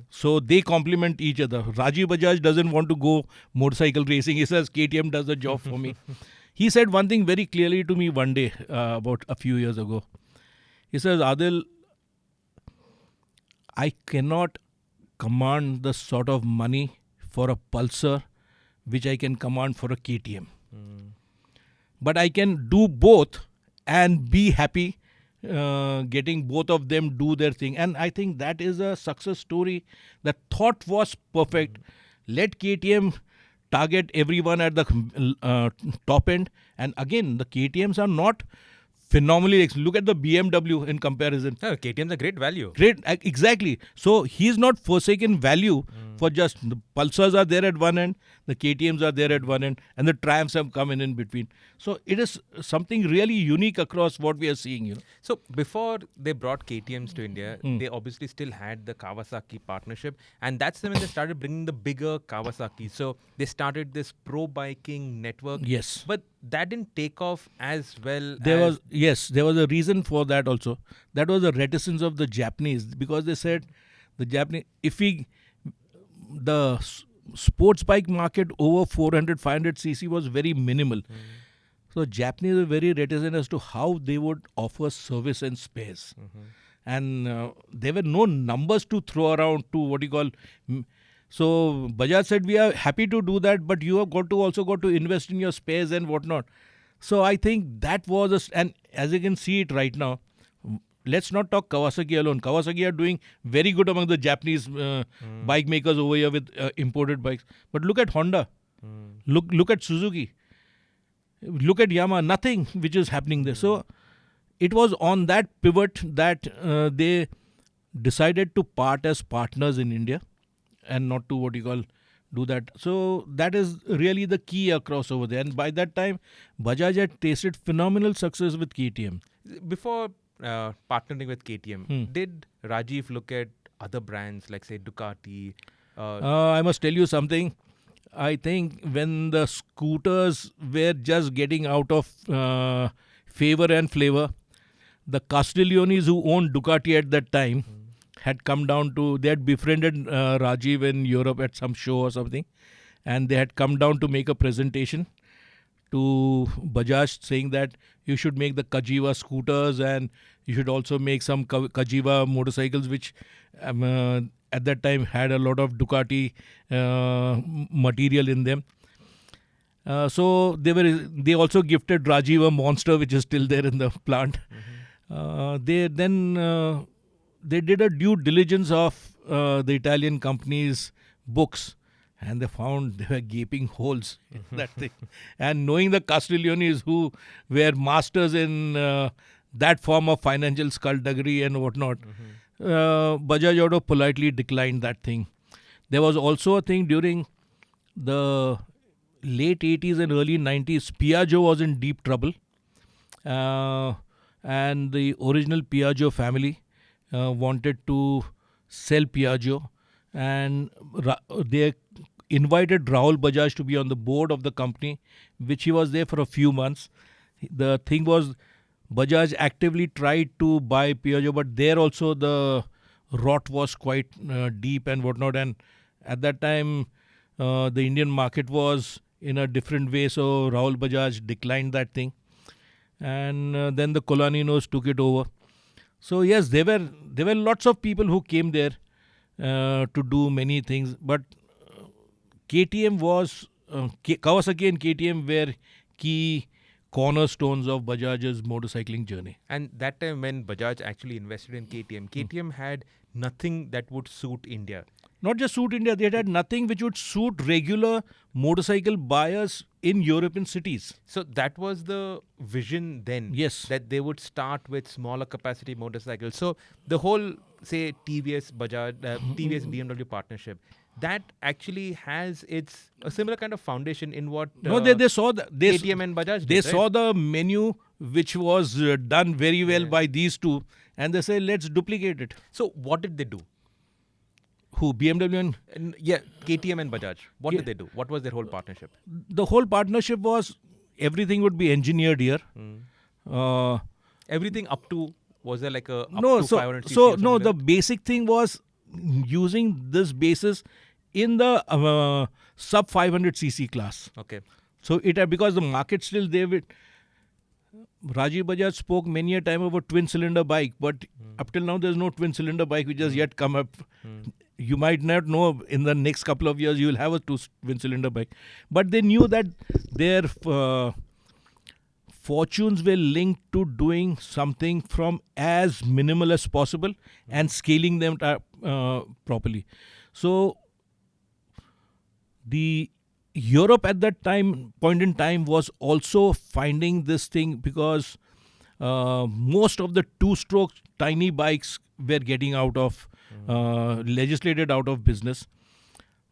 So they complement each other. Rajiv Bajaj doesn't want to go motorcycle racing. He says KTM does the job for me. He said one thing very clearly to me one day about a few years ago. He says, Adil, I cannot command the sort of money for a Pulsar which I can command for a KTM. But I can do both and be happy getting both of them do their thing. And I think that is a success story. The thought was perfect. Let KTM target everyone at the top end. And again, the KTMs are not phenomenally. Look at the BMW in comparison. No, KTM's a great value. Great, exactly. So he's not forsaken value for just the Pulsars are there at one end, the KTMs are there at one end, and the Triumphs have come in between. So it is something really unique across what we are seeing. You know. So before they brought KTMs to India, they obviously still had the Kawasaki partnership, and that's when they started bringing the bigger Kawasaki. So they started this pro biking network. Yes. But that didn't take off as well. There was a reason for that also. That was the reticence of the Japanese, because they said the Japanese, the sports bike market over 400, 500 cc was very minimal. So Japanese were very reticent as to how they would offer service and spares. And there were no numbers to throw around to what you call. So Bajaj said, we are happy to do that, but you have got to invest in your spares and whatnot. So I think that was, and as you can see it right now, let's not talk Kawasaki alone. Kawasaki are doing very good among the Japanese bike makers over here with imported bikes. But look at Honda. Look at Suzuki. Look at Yamaha. Nothing which is happening there. So it was on that pivot that they decided to part as partners in India and not to what you call do that. So that is really the key across over there. And by that time, Bajaj had tasted phenomenal success with KTM. Before partnering with KTM, did Rajiv look at other brands like, say, Ducati? I must tell you something. I think when the scooters were just getting out of favor and flavor, the Castiglionis who owned Ducati at that time had come down to, they had befriended Rajiv in Europe at some show or something, and they had come down to make a presentation to Bajaj saying that you should make the Kajiva scooters and you should also make some Kajiva motorcycles, which at that time had a lot of Ducati material in them. So they also gifted Rajiv a Monster, which is still there in the plant. They did a due diligence of the Italian company's books, and they found there were gaping holes in that thing. And knowing the Castiglionis who were masters in that form of financial skullduggery and whatnot, Bajaj Auto politely declined that thing. There was also a thing during the late 80s and early 90s, Piaggio was in deep trouble. And the original Piaggio family wanted to sell Piaggio, and they invited Rahul Bajaj to be on the board of the company, which he was there for a few months. The thing was, Bajaj actively tried to buy Piaggio, but there also the rot was quite deep and whatnot. And at that time, the Indian market was in a different way, so Rahul Bajaj declined that thing. And then the Colaninos took it over. So yes, there were lots of people who came there to do many things, but KTM was Kawasaki and KTM were key cornerstones of Bajaj's motorcycling journey. And that time when Bajaj actually invested in KTM, KTM had nothing that would suit India. Not just suit India, they had nothing which would suit regular motorcycle buyers in European cities. So that was the vision then. Yes. That they would start with smaller capacity motorcycles. So the whole, say, TVS BMW partnership, that actually has a similar kind of foundation in what they saw KTM and Bajaj They did, saw right? the menu which was done very well by these two, and they said, let's duplicate it. So what did they do? Who? BMW and KTM and Bajaj. What did they do? What was their whole partnership? the whole partnership was everything would be engineered here. Everything up to, was there like a up No, to so 500 cc or so something no. like The that? basic thing was using this basis in the sub 500cc class. Okay. So it because the market still there with Rajiv Bajaj spoke many a time about twin cylinder bike, but up till now there's no twin cylinder bike which has yet come up. You might not know in the next couple of years you will have a twin cylinder bike, but they knew that their fortunes were linked to doing something from as minimal as possible and scaling them properly. So the Europe at that point in time was also finding this thing because most of the two-stroke tiny bikes were getting out of legislated out of business.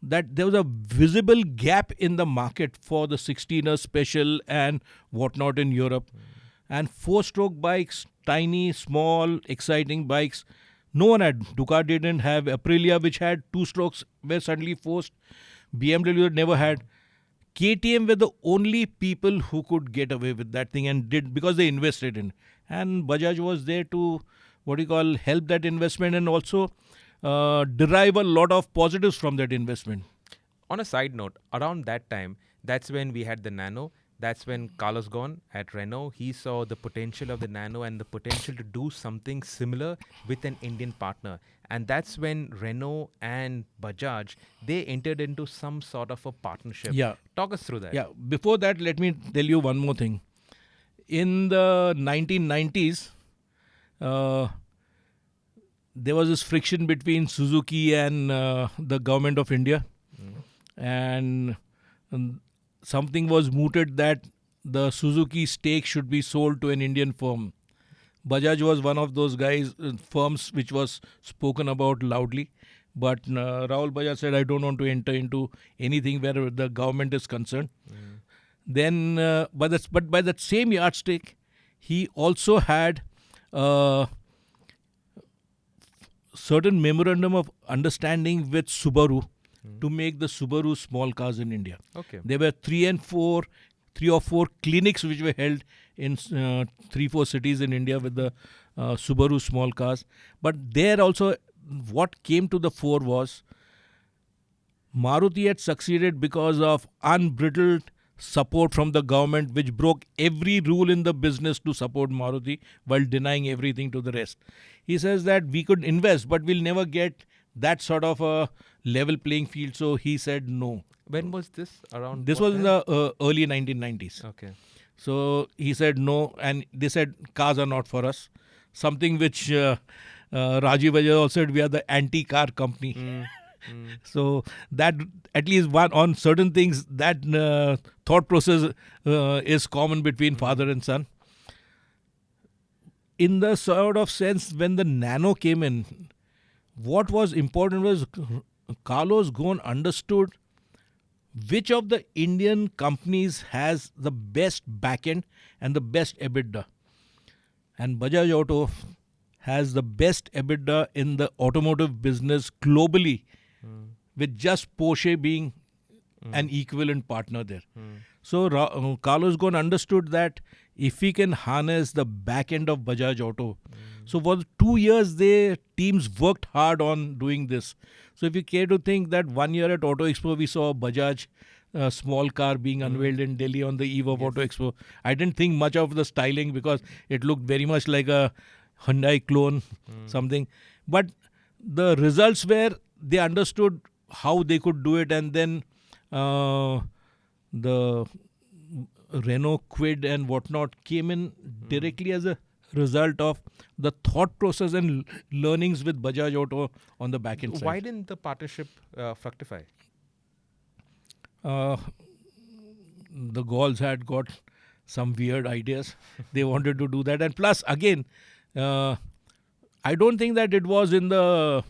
That there was a visible gap in the market for the 16er special and whatnot in Europe. And four-stroke bikes, tiny, small, exciting bikes, no one had. Ducati didn't have. Aprilia, which had two strokes, were suddenly forced. BMW never had. KTM were the only people who could get away with that thing and did because they invested in. And Bajaj was there to help that investment and also derive a lot of positives from that investment. On a side note, around that time, that's when we had the Nano. That's when Carlos Ghosn at Renault, he saw the potential of the Nano and the potential to do something similar with an Indian partner. And that's when Renault and Bajaj, they entered into some sort of a partnership. Yeah. Talk us through that. Yeah. Before that, let me tell you one more thing. In the 1990s, there was this friction between Suzuki and the government of India. And something was mooted that the Suzuki stake should be sold to an Indian firm. Bajaj was one of those firms which was spoken about loudly. But Rahul Bajaj said, I don't want to enter into anything where the government is concerned. Then, but by that same yardstick, he also had certain memorandum of understanding with Subaru to make the Subaru small cars in India. Okay. There were three or four clinics which were held in 3-4 cities in India with the Subaru small cars. But there also, what came to the fore was Maruti had succeeded because of unbridled support from the government, which broke every rule in the business to support Maruti while denying everything to the rest. He says that we could invest, but we'll never get that sort of a level playing field. So he said no. When was this? Around This what was in time? the early 1990s. Okay. So he said no, and they said cars are not for us. Something which Rajiv Bajaj also said, we are the anti-car company. So that at least one on certain things, that thought process is common between father and son. In the sort of sense when the Nano came in, what was important was Carlos Ghosn understood which of the Indian companies has the best backend and the best EBITDA. And Bajaj Auto has the best EBITDA in the automotive business globally, with just Porsche being an equivalent partner there. So Carlos Ghosn understood that if we can harness the back end of Bajaj Auto, so for 2 years their teams worked hard on doing this. So if you care to think that 1 year at Auto Expo we saw a Bajaj small car being unveiled in Delhi on the eve of Auto Expo. I didn't think much of the styling because it looked very much like a Hyundai clone, something. But the results were, they understood how they could do it, and then the Renault Kwid and whatnot came in directly as a result of the thought process and learnings with Bajaj Auto on the back end side. Why didn't the partnership fructify? The Gauls had got some weird ideas. They wanted to do that. And plus, again, I don't think that it was in the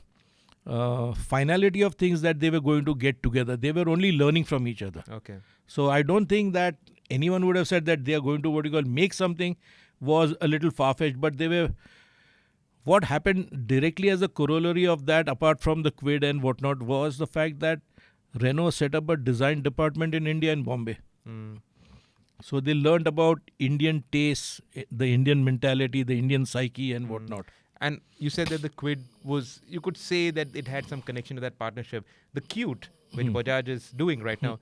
finality of things that they were going to get together. They were only learning from each other. Okay. So I don't think that anyone would have said that they are going to make something was a little far-fetched. But they were, what happened directly as a corollary of that, apart from the Kwid and whatnot, was the fact that Renault set up a design department in India and Bombay. So they learned about Indian tastes, the Indian mentality, the Indian psyche and whatnot. And you said that the Kwid was, you could say that it had some connection to that partnership. The Qute, which Bajaj is doing right now,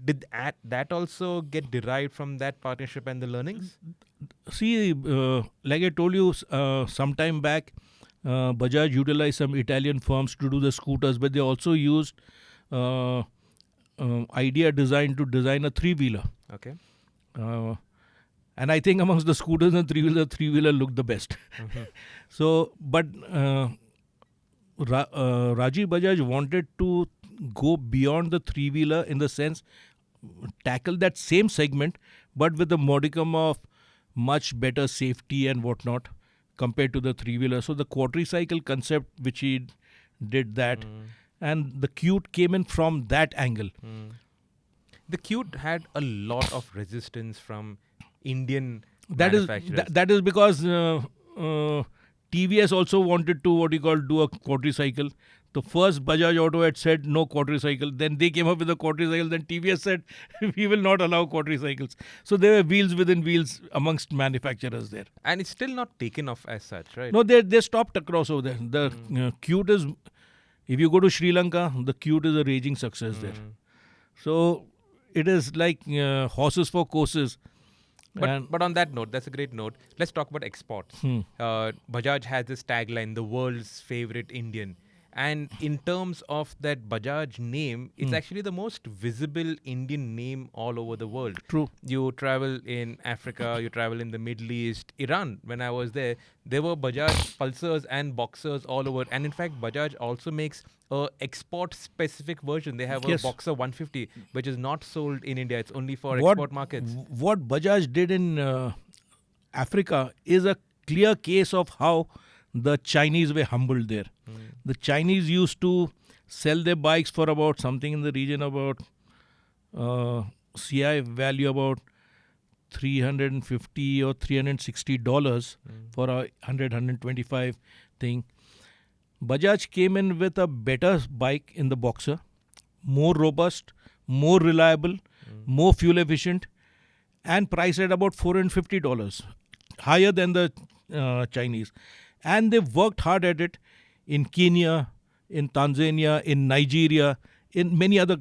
did that also get derived from that partnership and the learnings? See, like I told you some time back, Bajaj utilized some Italian firms to do the scooters, but they also used idea design to design a three-wheeler. Okay. And I think amongst the scooters and three-wheeler looked the best. So, but Rajiv Bajaj wanted to go beyond the three-wheeler, in the sense, tackle that same segment, but with a modicum of much better safety and whatnot compared to the three-wheeler. So the quadricycle concept, which he did that, and the Qute came in from that angle. The Qute had a lot of resistance from Indian That manufacturers. is that is because TVS also wanted to do a quadricycle. The first Bajaj Auto had said no quadricycle. Then they came up with a quadricycle. Then TVS said we will not allow quadricycles. So there were wheels within wheels amongst manufacturers there. And it's still not taken off as such, right? No, they stopped across over there. The Qute is, if you go to Sri Lanka, the Qute is a raging success there. So it is like horses for courses. But on that note, that's a great note. Let's talk about exports. Bajaj has this tagline, the world's favorite Indian. And in terms of that Bajaj name, it's actually the most visible Indian name all over the world. True. You travel in Africa, you travel in the Middle East, Iran. When I was there were Bajaj Pulsars and Boxers all over. And in fact, Bajaj also makes a export-specific version. They have a Boxer 150, which is not sold in India. It's only for export markets. What Bajaj did in Africa is a clear case of how the Chinese were humbled there. The Chinese used to sell their bikes for about something in the region about CI value about $350 or $360 for a 125 thing. Bajaj came in with a better bike in the Boxer, more robust, more reliable, more fuel efficient, and priced at about $450, higher than the Chinese. And they worked hard at it in Kenya, in Tanzania, in Nigeria, in many other.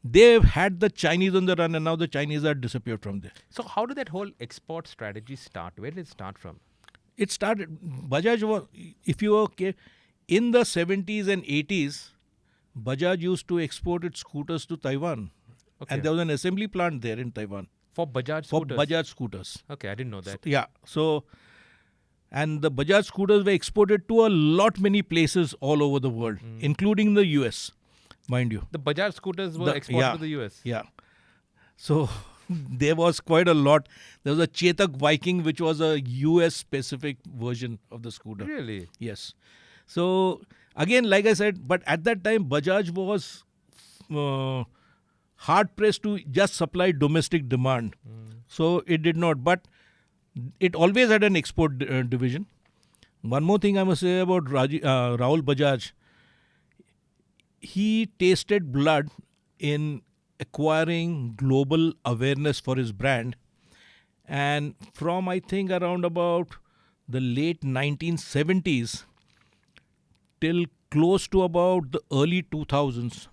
They've had the Chinese on the run, and now the Chinese are disappeared from there. So how did that whole export strategy start? Where did it start from? It started, Bajaj was, if you were, in the 70s and 80s, Bajaj used to export its scooters to Taiwan. Okay. And there was an assembly plant there in Taiwan. For Bajaj For scooters? Bajaj scooters. Okay, I didn't know that. So, and the Bajaj scooters were exported to a lot many places all over the world, including the US, mind you. The Bajaj scooters were exported to the US? Yeah. So, there was quite a lot. There was a Chetak Viking, which was a US-specific version of the scooter. Really? Yes. So, again, like I said, but at that time, Bajaj was hard pressed to just supply domestic demand. So it did not. But it always had an export division. One more thing I must say about Rahul Bajaj. He tasted blood in acquiring global awareness for his brand. And from, I think, around about the late 1970s till close to about the early 2000s,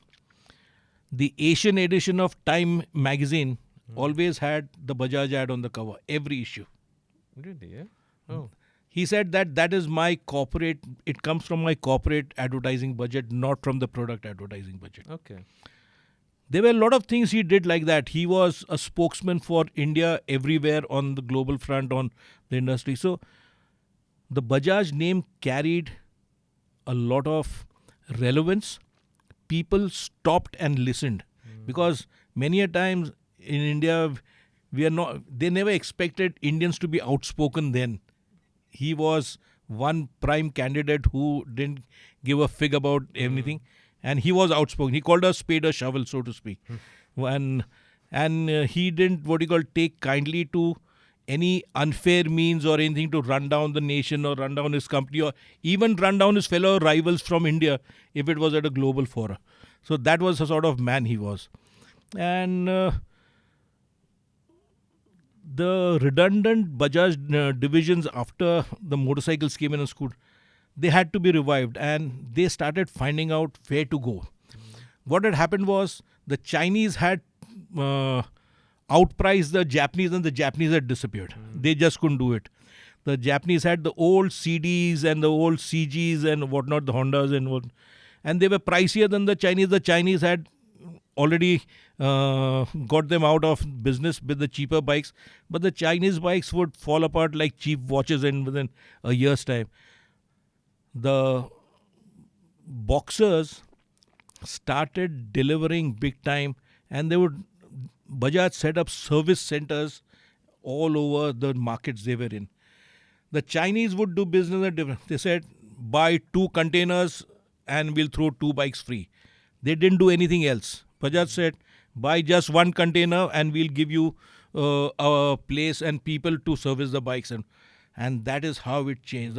the Asian edition of Time magazine always had the Bajaj ad on the cover, every issue. Really, yeah? Oh. He said that is my corporate, it comes from my corporate advertising budget, not from the product advertising budget. Okay. There were a lot of things he did like that. He was a spokesman for India everywhere on the global front, on the industry. So the Bajaj name carried a lot of relevance. People stopped and listened because many a times in India, they never expected Indians to be outspoken then. He was one prime candidate who didn't give a fig about anything. And he was outspoken. He called a spade a shovel, so to speak. And he didn't, take kindly to any unfair means or anything to run down the nation or run down his company or even run down his fellow rivals from India if it was at a global forum. So that was the sort of man he was. And the redundant Bajaj divisions after the motorcycles came in and scooter, they had to be revived and they started finding out where to go. What had happened was the Chinese had outpriced the Japanese and the Japanese had disappeared. They just couldn't do it. The Japanese had the old CDs and the old CGs and whatnot, the Hondas and they were pricier than the Chinese. The Chinese had already got them out of business with the cheaper bikes, but the Chinese bikes would fall apart like cheap watches within a year's time. The Boxers started delivering big time and Bajaj set up service centers all over the markets they were in. The Chinese would do business different. They said, buy 2 containers and we'll throw 2 bikes free. They didn't do anything else. Bajaj said, buy just 1 container and we'll give you a place and people to service the bikes. And that is how it changed.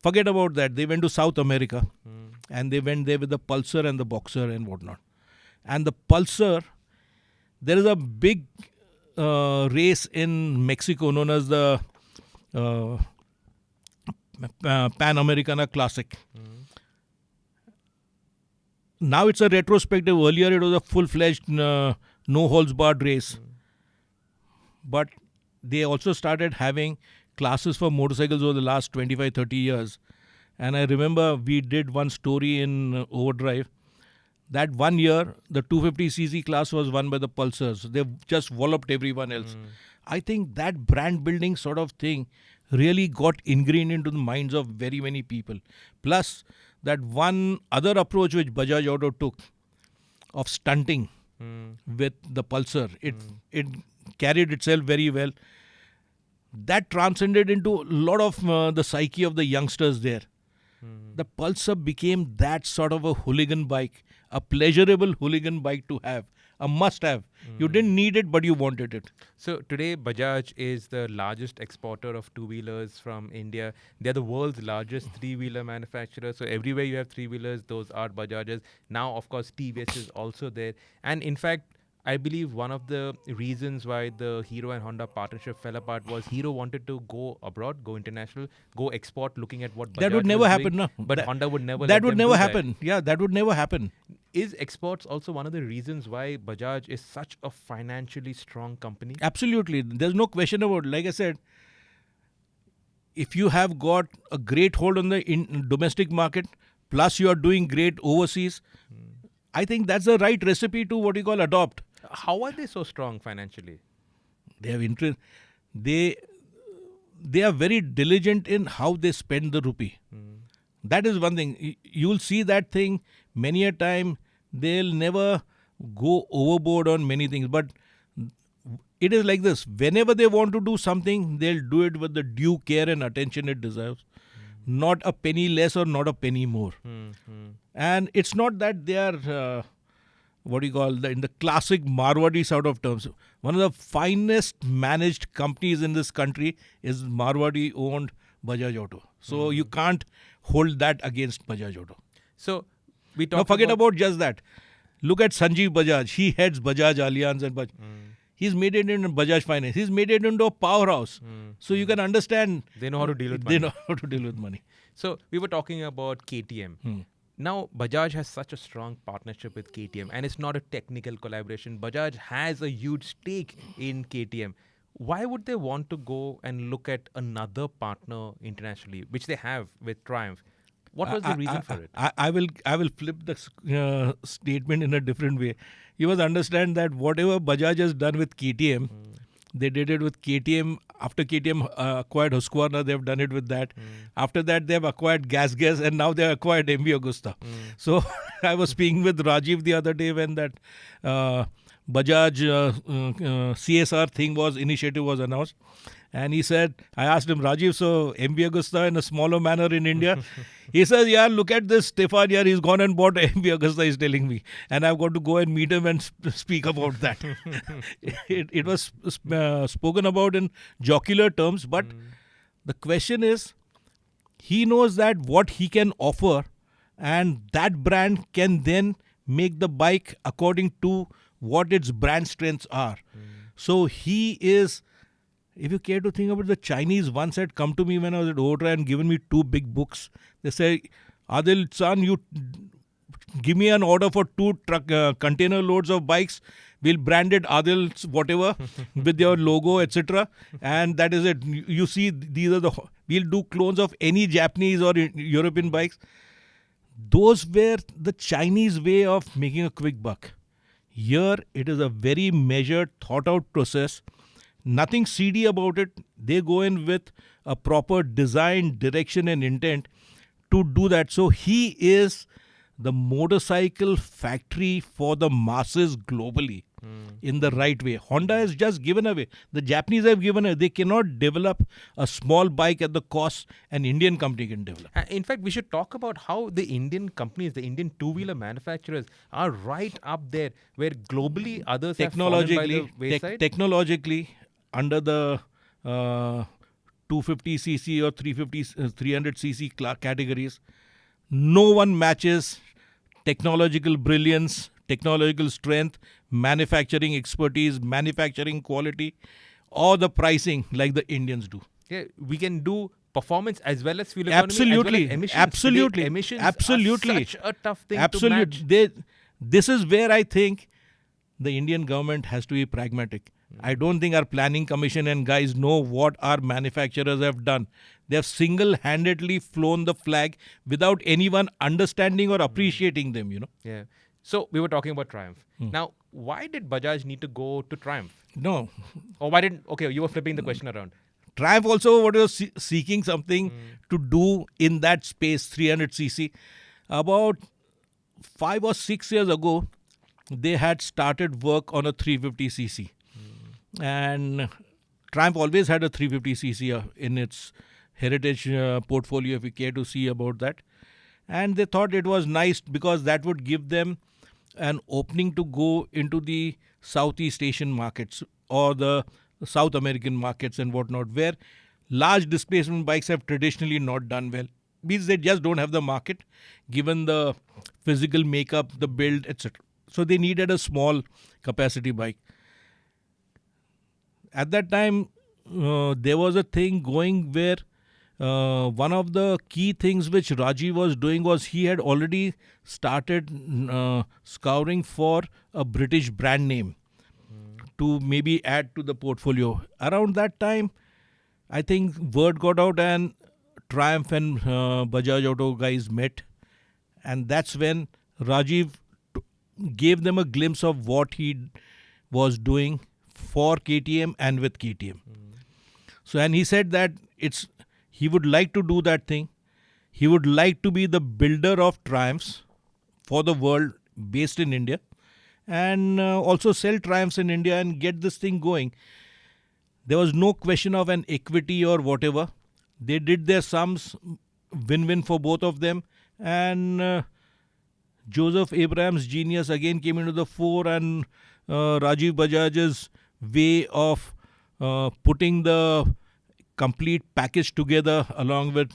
Forget about that. They went to South America and they went there with the Pulsar and the Boxer and whatnot. And the Pulsar, there is a big race in Mexico known as the Pan Americana Classic. Now it's a retrospective. Earlier it was a full-fledged no-holds-barred race. But they also started having classes for motorcycles over the last 25-30 years. And I remember we did one story in Overdrive. That 1 year, the 250cc class was won by the Pulsars. They just walloped everyone else. I think that brand building sort of thing really got ingrained into the minds of very many people. Plus, that one other approach which Bajaj Auto took of stunting with the Pulsar, it carried itself very well. That transcended into a lot of the psyche of the youngsters there. The Pulsar became that sort of a hooligan bike, a pleasurable hooligan bike to have, a must-have. You didn't need it, but you wanted it. So today, Bajaj is the largest exporter of two-wheelers from India. They're the world's largest three-wheeler manufacturer. So everywhere you have three-wheelers, those are Bajajas. Now, of course, TVS is also there. And in fact, I believe one of the reasons why the Hero and Honda partnership fell apart was Hero wanted to go abroad, go international, go export, looking at what Bajaj that would never was happen, doing, no. But Honda would never. That would never happen. Yeah, that would never happen. Is exports also one of the reasons why Bajaj is such a financially strong company? Absolutely. There's no question about it. Like I said, if you have got a great hold on the domestic market, plus you are doing great overseas, I think that's the right recipe to what you call adopt. How are they so strong financially? They have interest. They are very diligent in how they spend the rupee. That is one thing. You'll see that thing many a time. They'll never go overboard on many things. But it is like this. Whenever they want to do something, they'll do it with the due care and attention it deserves. Not a penny less or not a penny more. And it's not that they are in the classic Marwadi sort of terms. One of the finest managed companies in this country is Marwadi owned Bajaj Auto. So you can't hold that against Bajaj Auto. So we Now talk forget about just that. Look at Sanjeev Bajaj. He heads Bajaj Allianz and Bajaj. He's made it into Bajaj Finance. He's made it into a powerhouse. So you can understand. They know how to deal with money. They know how to deal with money. So we were talking about KTM. Now Bajaj has such a strong partnership with KTM, and it's not a technical collaboration. Bajaj has a huge stake in KTM. Why would they want to go and look at another partner internationally, which they have with Triumph? What was the reason for it? I will flip the statement in a different way. You must understand that whatever Bajaj has done with KTM, they did it with KTM. After KTM acquired Husqvarna, they've done it with that. After that, they've acquired Gas, and now they acquired MV Agusta. So I was speaking with Rajiv the other day when that Bajaj CSR initiative was announced. And he said, I asked him, Rajiv, so MV Agusta in a smaller manner in India? He says, yeah, look at this Stefan here. He's gone and bought MV Agusta, he's telling me. And I've got to go and meet him and speak about that. It was spoken about in jocular terms. But the question is, he knows that what he can offer, and that brand can then make the bike according to what its brand strengths are. So he is... If you care to think about the Chinese, once had come to me when I was at Otra and given me 2 big books. They say, Adil son, you give me an order for 2 container loads of bikes. We'll brand it Adil's whatever with your logo, etc. And that is it. You see, we'll do clones of any Japanese or European bikes. Those were the Chinese way of making a quick buck. Here, it is a very measured, thought out process. Nothing seedy about it. They go in with a proper design, direction and intent to do that. So he is the motorcycle factory for the masses globally in the right way. Honda has just given away. The Japanese have given away. They cannot develop a small bike at the cost an Indian company can develop. In fact, we should talk about how the Indian companies, the Indian two-wheeler manufacturers are right up there where globally others have fallen by the wayside. Technologically, under the 250cc or 300cc categories, no one matches technological brilliance, technological strength, manufacturing expertise, manufacturing quality, or the pricing like the Indians do. Yeah, we can do performance as well as fuel economy, absolutely, as well as emissions. Absolutely, Today, emissions absolutely. are such a tough thing to match. This is where I think the Indian government has to be pragmatic. I don't think our planning commission and guys know what our manufacturers have done. They have single-handedly flown the flag without anyone understanding or appreciating them, Yeah. So we were talking about Triumph. Now, why did Bajaj need to go to Triumph? No. Or why didn't... Okay, you were flipping the question around. Triumph also was seeking something to do in that space, 300cc. About 5 or 6 years ago, they had started work on a 350cc. And Triumph always had a 350cc in its heritage portfolio, if you care to see about that. And they thought it was nice because that would give them an opening to go into the Southeast Asian markets or the South American markets and whatnot, where large displacement bikes have traditionally not done well. Means they just don't have the market, given the physical makeup, the build, etc. So they needed a small capacity bike. At that time, there was a thing going where one of the key things which Rajiv was doing was he had already started scouring for a British brand name to maybe add to the portfolio. Around that time, I think word got out and Triumph and Bajaj Auto guys met. And that's when Rajiv gave them a glimpse of what he was doing for KTM and with KTM. So, and he said that he would like to do that thing. He would like to be the builder of Triumphs for the world based in India and also sell Triumphs in India and get this thing going. There was no question of an equity or whatever. They did their sums, win-win for both of them, and Joseph Abraham's genius again came into the fore, and Rajiv Bajaj's way of putting the complete package together along with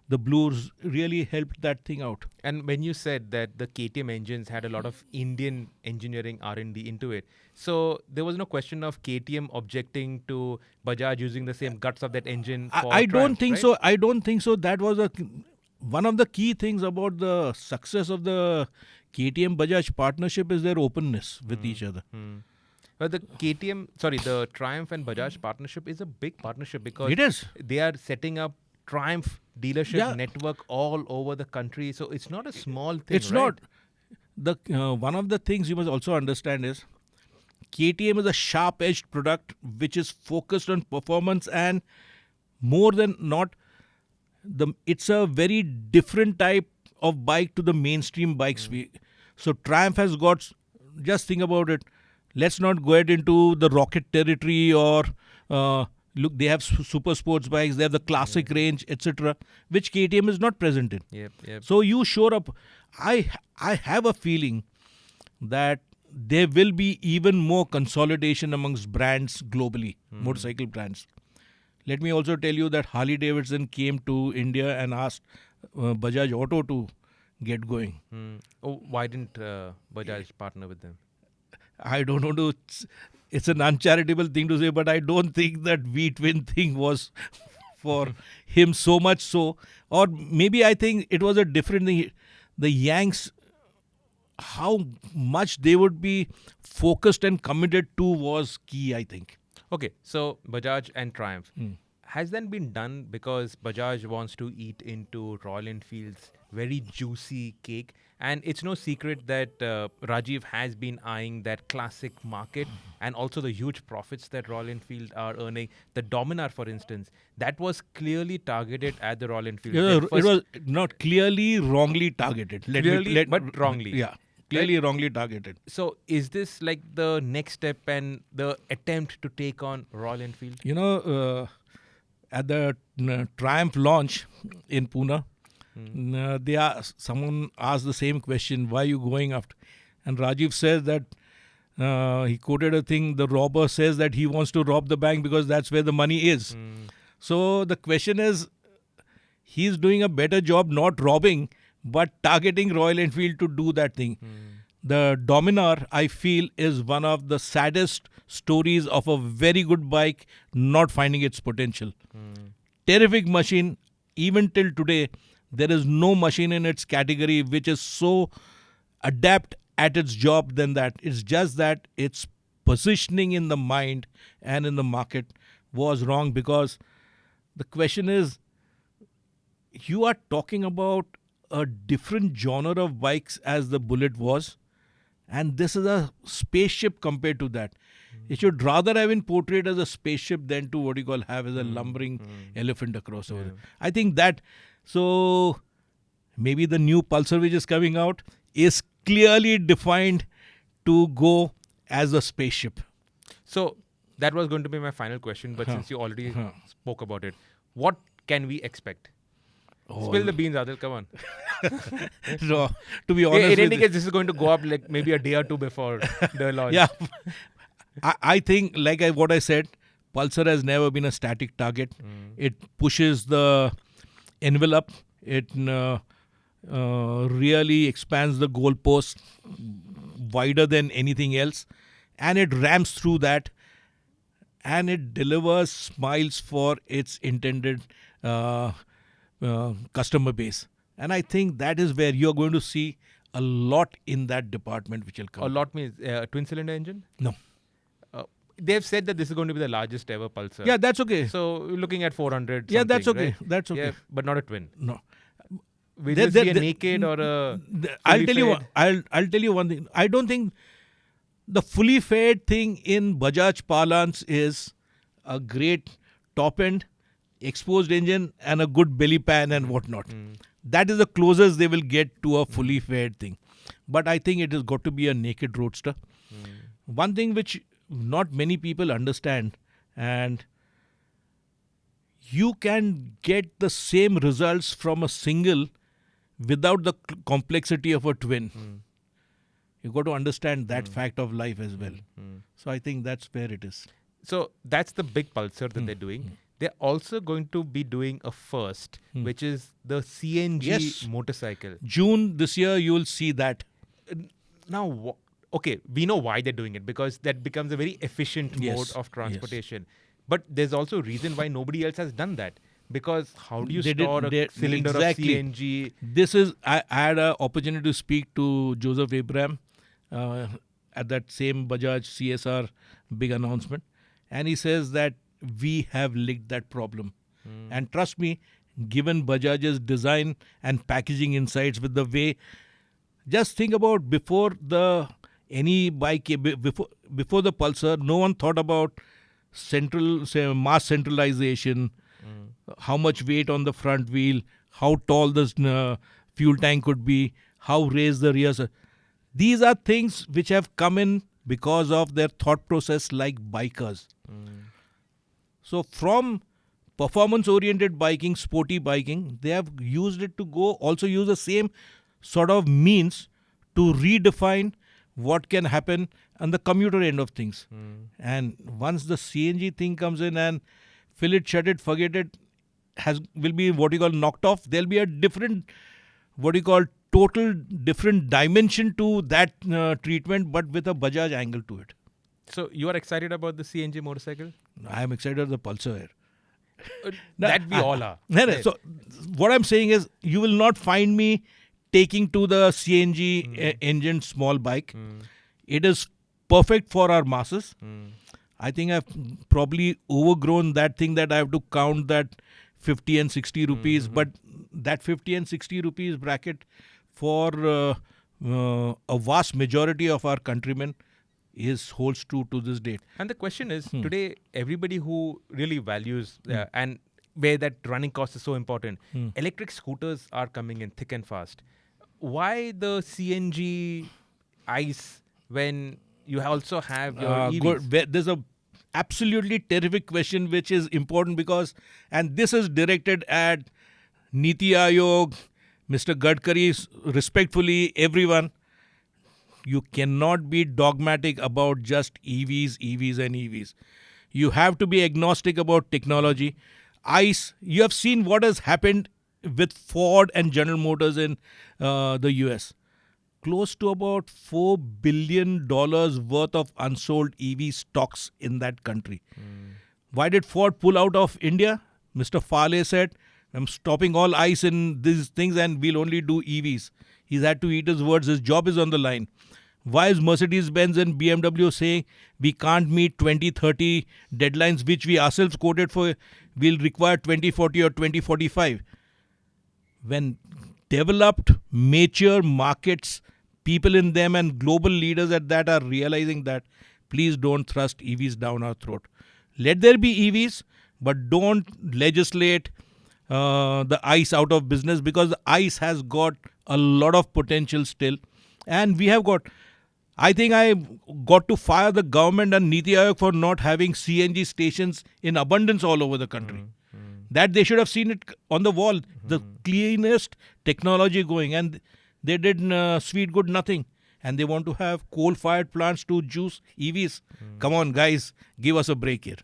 the blues really helped that thing out. And when you said that the KTM engines had a lot of Indian engineering R&D into it, so there was no question of KTM objecting to Bajaj using the same guts of that engine for I don't Triumph, think right? so. I don't think so. That was one of the key things about the success of the KTM Bajaj partnership is their openness with each other. But the Triumph and Bajaj partnership is a big partnership because It is. they are setting up Triumph dealership Yeah. network all over the country. So it's not a small thing, It's right? not. One of the things you must also understand is KTM is a sharp-edged product which is focused on performance, and more than not, it's a very different type of bike to the mainstream bikes. So Triumph has got, just think about it. Let's not get into the rocket territory or look. They have super sports bikes. They have the classic range, etc., which KTM is not present in. Yep. So you shore up. I have a feeling that there will be even more consolidation amongst brands globally, motorcycle brands. Let me also tell you that Harley Davidson came to India and asked Bajaj Auto to get going. Oh, why didn't Bajaj partner with them? I don't know. It's an uncharitable thing to say, but I don't think that V-twin thing was for him so much so. Or maybe I think it was a different thing. The Yanks, how much they would be focused and committed to was key, I think. Okay, so Bajaj and Triumph. Has that been done because Bajaj wants to eat into Royal Enfield's very juicy cake? And it's no secret that Rajiv has been eyeing that classic market and also the huge profits that Royal Enfield are earning. The Dominar, for instance, that was clearly targeted at the Royal Enfield. It was not clearly wrongly targeted. But wrongly. Yeah, clearly wrongly targeted. So is this like the next step and the attempt to take on Royal Enfield? You know, at the Triumph launch in Pune, someone asked the same question, why are you going after? And Rajiv says that he quoted a thing, the robber says that he wants to rob the bank because that's where the money is. So the question is, he's doing a better job not robbing, but targeting Royal Enfield to do that thing. The Dominar, I feel, is one of the saddest stories of a very good bike not finding its potential. Terrific machine. Even till today, there is no machine in its category which is so adept at its job than that. It's just that its positioning in the mind and in the market was wrong, because the question is, you are talking about a different genre of bikes as the Bullet was, and this is a spaceship compared to that. It should rather have been portrayed as a spaceship than to what you call have as a lumbering elephant across over there. I think that, so maybe the new Pulsar which is coming out is clearly defined to go as a spaceship. So that was going to be my final question, but since you already spoke about it, what can we expect? Spill the beans, Adil, come on. So, to be honest, in any case, this is going to go up like maybe a day or two before the launch. Yeah, I think, like what I said, Pulsar has never been a static target. It pushes the envelope. It really expands the goalpost wider than anything else, and it rams through that, and it delivers smiles for its intended customer base. And I think that is where you're going to see a lot in that department which will come. A lot means twin cylinder engine? No. They've said that this is going to be the largest ever Pulsar. Yeah, that's okay. So we're looking at 400. Yeah, that's okay. Right? That's okay. Yeah, but not a twin. No. Will this be a naked or a I'll tell you. I'll tell you one thing. I don't think the fully fed thing in Bajaj parlance is a great top end, exposed engine, and a good belly pan and whatnot. That is the closest they will get to a fully fed thing. But I think it has got to be a naked roadster. One thing which not many people understand, and you can get the same results from a single without the complexity of a twin. You got to understand that fact of life as well. So I think that's where it is. So that's the big Pulsar that they're doing. They're also going to be doing a first, which is the CNG motorcycle. June this year, you will see that. Now, okay, we know why they're doing it, because that becomes a very efficient mode of transportation. But there's also a reason why nobody else has done that. Because how do you store a cylinder of CNG? I had an opportunity to speak to Joseph Abraham at that same Bajaj CSR big announcement. And he says that we have licked that problem. And trust me, given Bajaj's design and packaging insights with the way, just think about before the Pulsar, no one thought about mass centralization, how much weight on the front wheel, how tall the fuel tank could be, how raised the rear. These are things which have come in because of their thought process like bikers. So from performance-oriented biking, sporty biking, they have used it to also use the same sort of means to redefine what can happen on the commuter end of things. And once the CNG thing comes in and fill it, shut it, forget it, will be what you call knocked off. There'll be a different, total different dimension to that treatment, but with a Bajaj angle to it. So you are excited about the CNG motorcycle? I am excited about the Pulsar. That we all are. So what I'm saying is, you will not find me taking to the CNG engine small bike. It is perfect for our masses. I think I've probably overgrown that thing that I have to count that 50 and 60 rupees. But that 50 and 60 rupees bracket for a vast majority of our countrymen holds true to this date. And the question is, today, everybody who really values and where that running cost is so important, electric scooters are coming in thick and fast. Why the CNG ICE when you also have your EVs? There's a absolutely terrific question which is important because, and this is directed at Niti Aayog, Mr. Gadkari, respectfully, everyone. You cannot be dogmatic about just EVs and EVs. You have to be agnostic about technology. ICE, you have seen what has happened with Ford and General Motors in the US. Close to about $4 billion worth of unsold EV stocks in that country. Why did Ford pull out of India? Mr. Farley said, I'm stopping all ICE in these things and we'll only do EVs. He's had to eat his words. His job is on the line. Why is Mercedes-Benz and BMW saying we can't meet 2030 deadlines which we ourselves quoted for, we'll require 2040 or 2045? When developed, mature markets, people in them and global leaders at that are realizing that, please don't thrust EVs down our throat. Let there be EVs, but don't legislate the ICE out of business, because the ICE has got a lot of potential still. And we have got, I think I got to fire the government and Niti Aayog for not having CNG stations in abundance all over the country. That they should have seen it on the wall, the cleanest technology going, and they did sweet good nothing. And they want to have coal-fired plants to juice EVs. Come on, guys, give us a break here.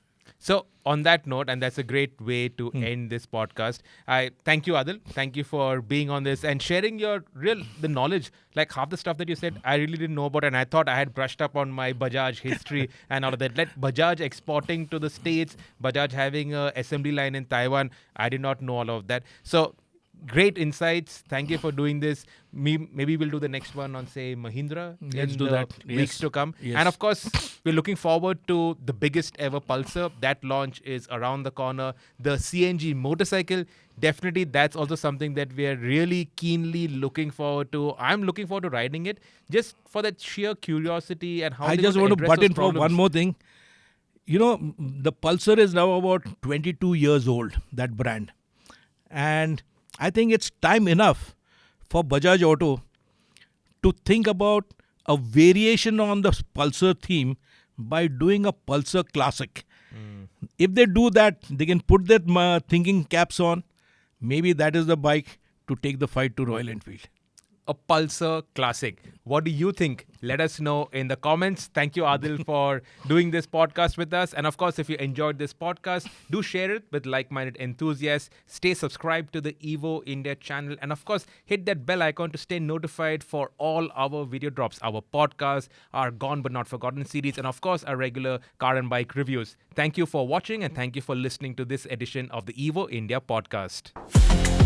So on that note, and that's a great way to end this podcast, I thank you, Adil. Thank you for being on this and sharing the knowledge. Like half the stuff that you said, I really didn't know about, and I thought I had brushed up on my Bajaj history and all of that. Like Bajaj exporting to the States, Bajaj having an assembly line in Taiwan. I did not know all of that. So great insights. Thank you for doing this. Maybe we'll do the next one on, say, Mahindra Let's in do the that. weeks to come. Yes. And of course, we're looking forward to the biggest ever Pulsar. That launch is around the corner. The CNG motorcycle, definitely that's also something that we are really keenly looking forward to. I'm looking forward to riding it just for that sheer curiosity and how I they just want want to butt in for problems. one more thing. You know, the Pulsar is now about 22 years old, that brand. And I think it's time enough for Bajaj Auto to think about a variation on the Pulsar theme by doing a Pulsar Classic. If they do that, they can put their thinking caps on. Maybe that is the bike to take the fight to Royal Enfield. A Pulsar classic. What do you think? Let us know in the comments. Thank you, Adil, for doing this podcast with us. And of course, if you enjoyed this podcast, do share it with like-minded enthusiasts. Stay subscribed to the Evo India channel. And of course, hit that bell icon to stay notified for all our video drops, our podcasts, our Gone But Not Forgotten series, and of course, our regular car and bike reviews. Thank you for watching and thank you for listening to this edition of the Evo India podcast.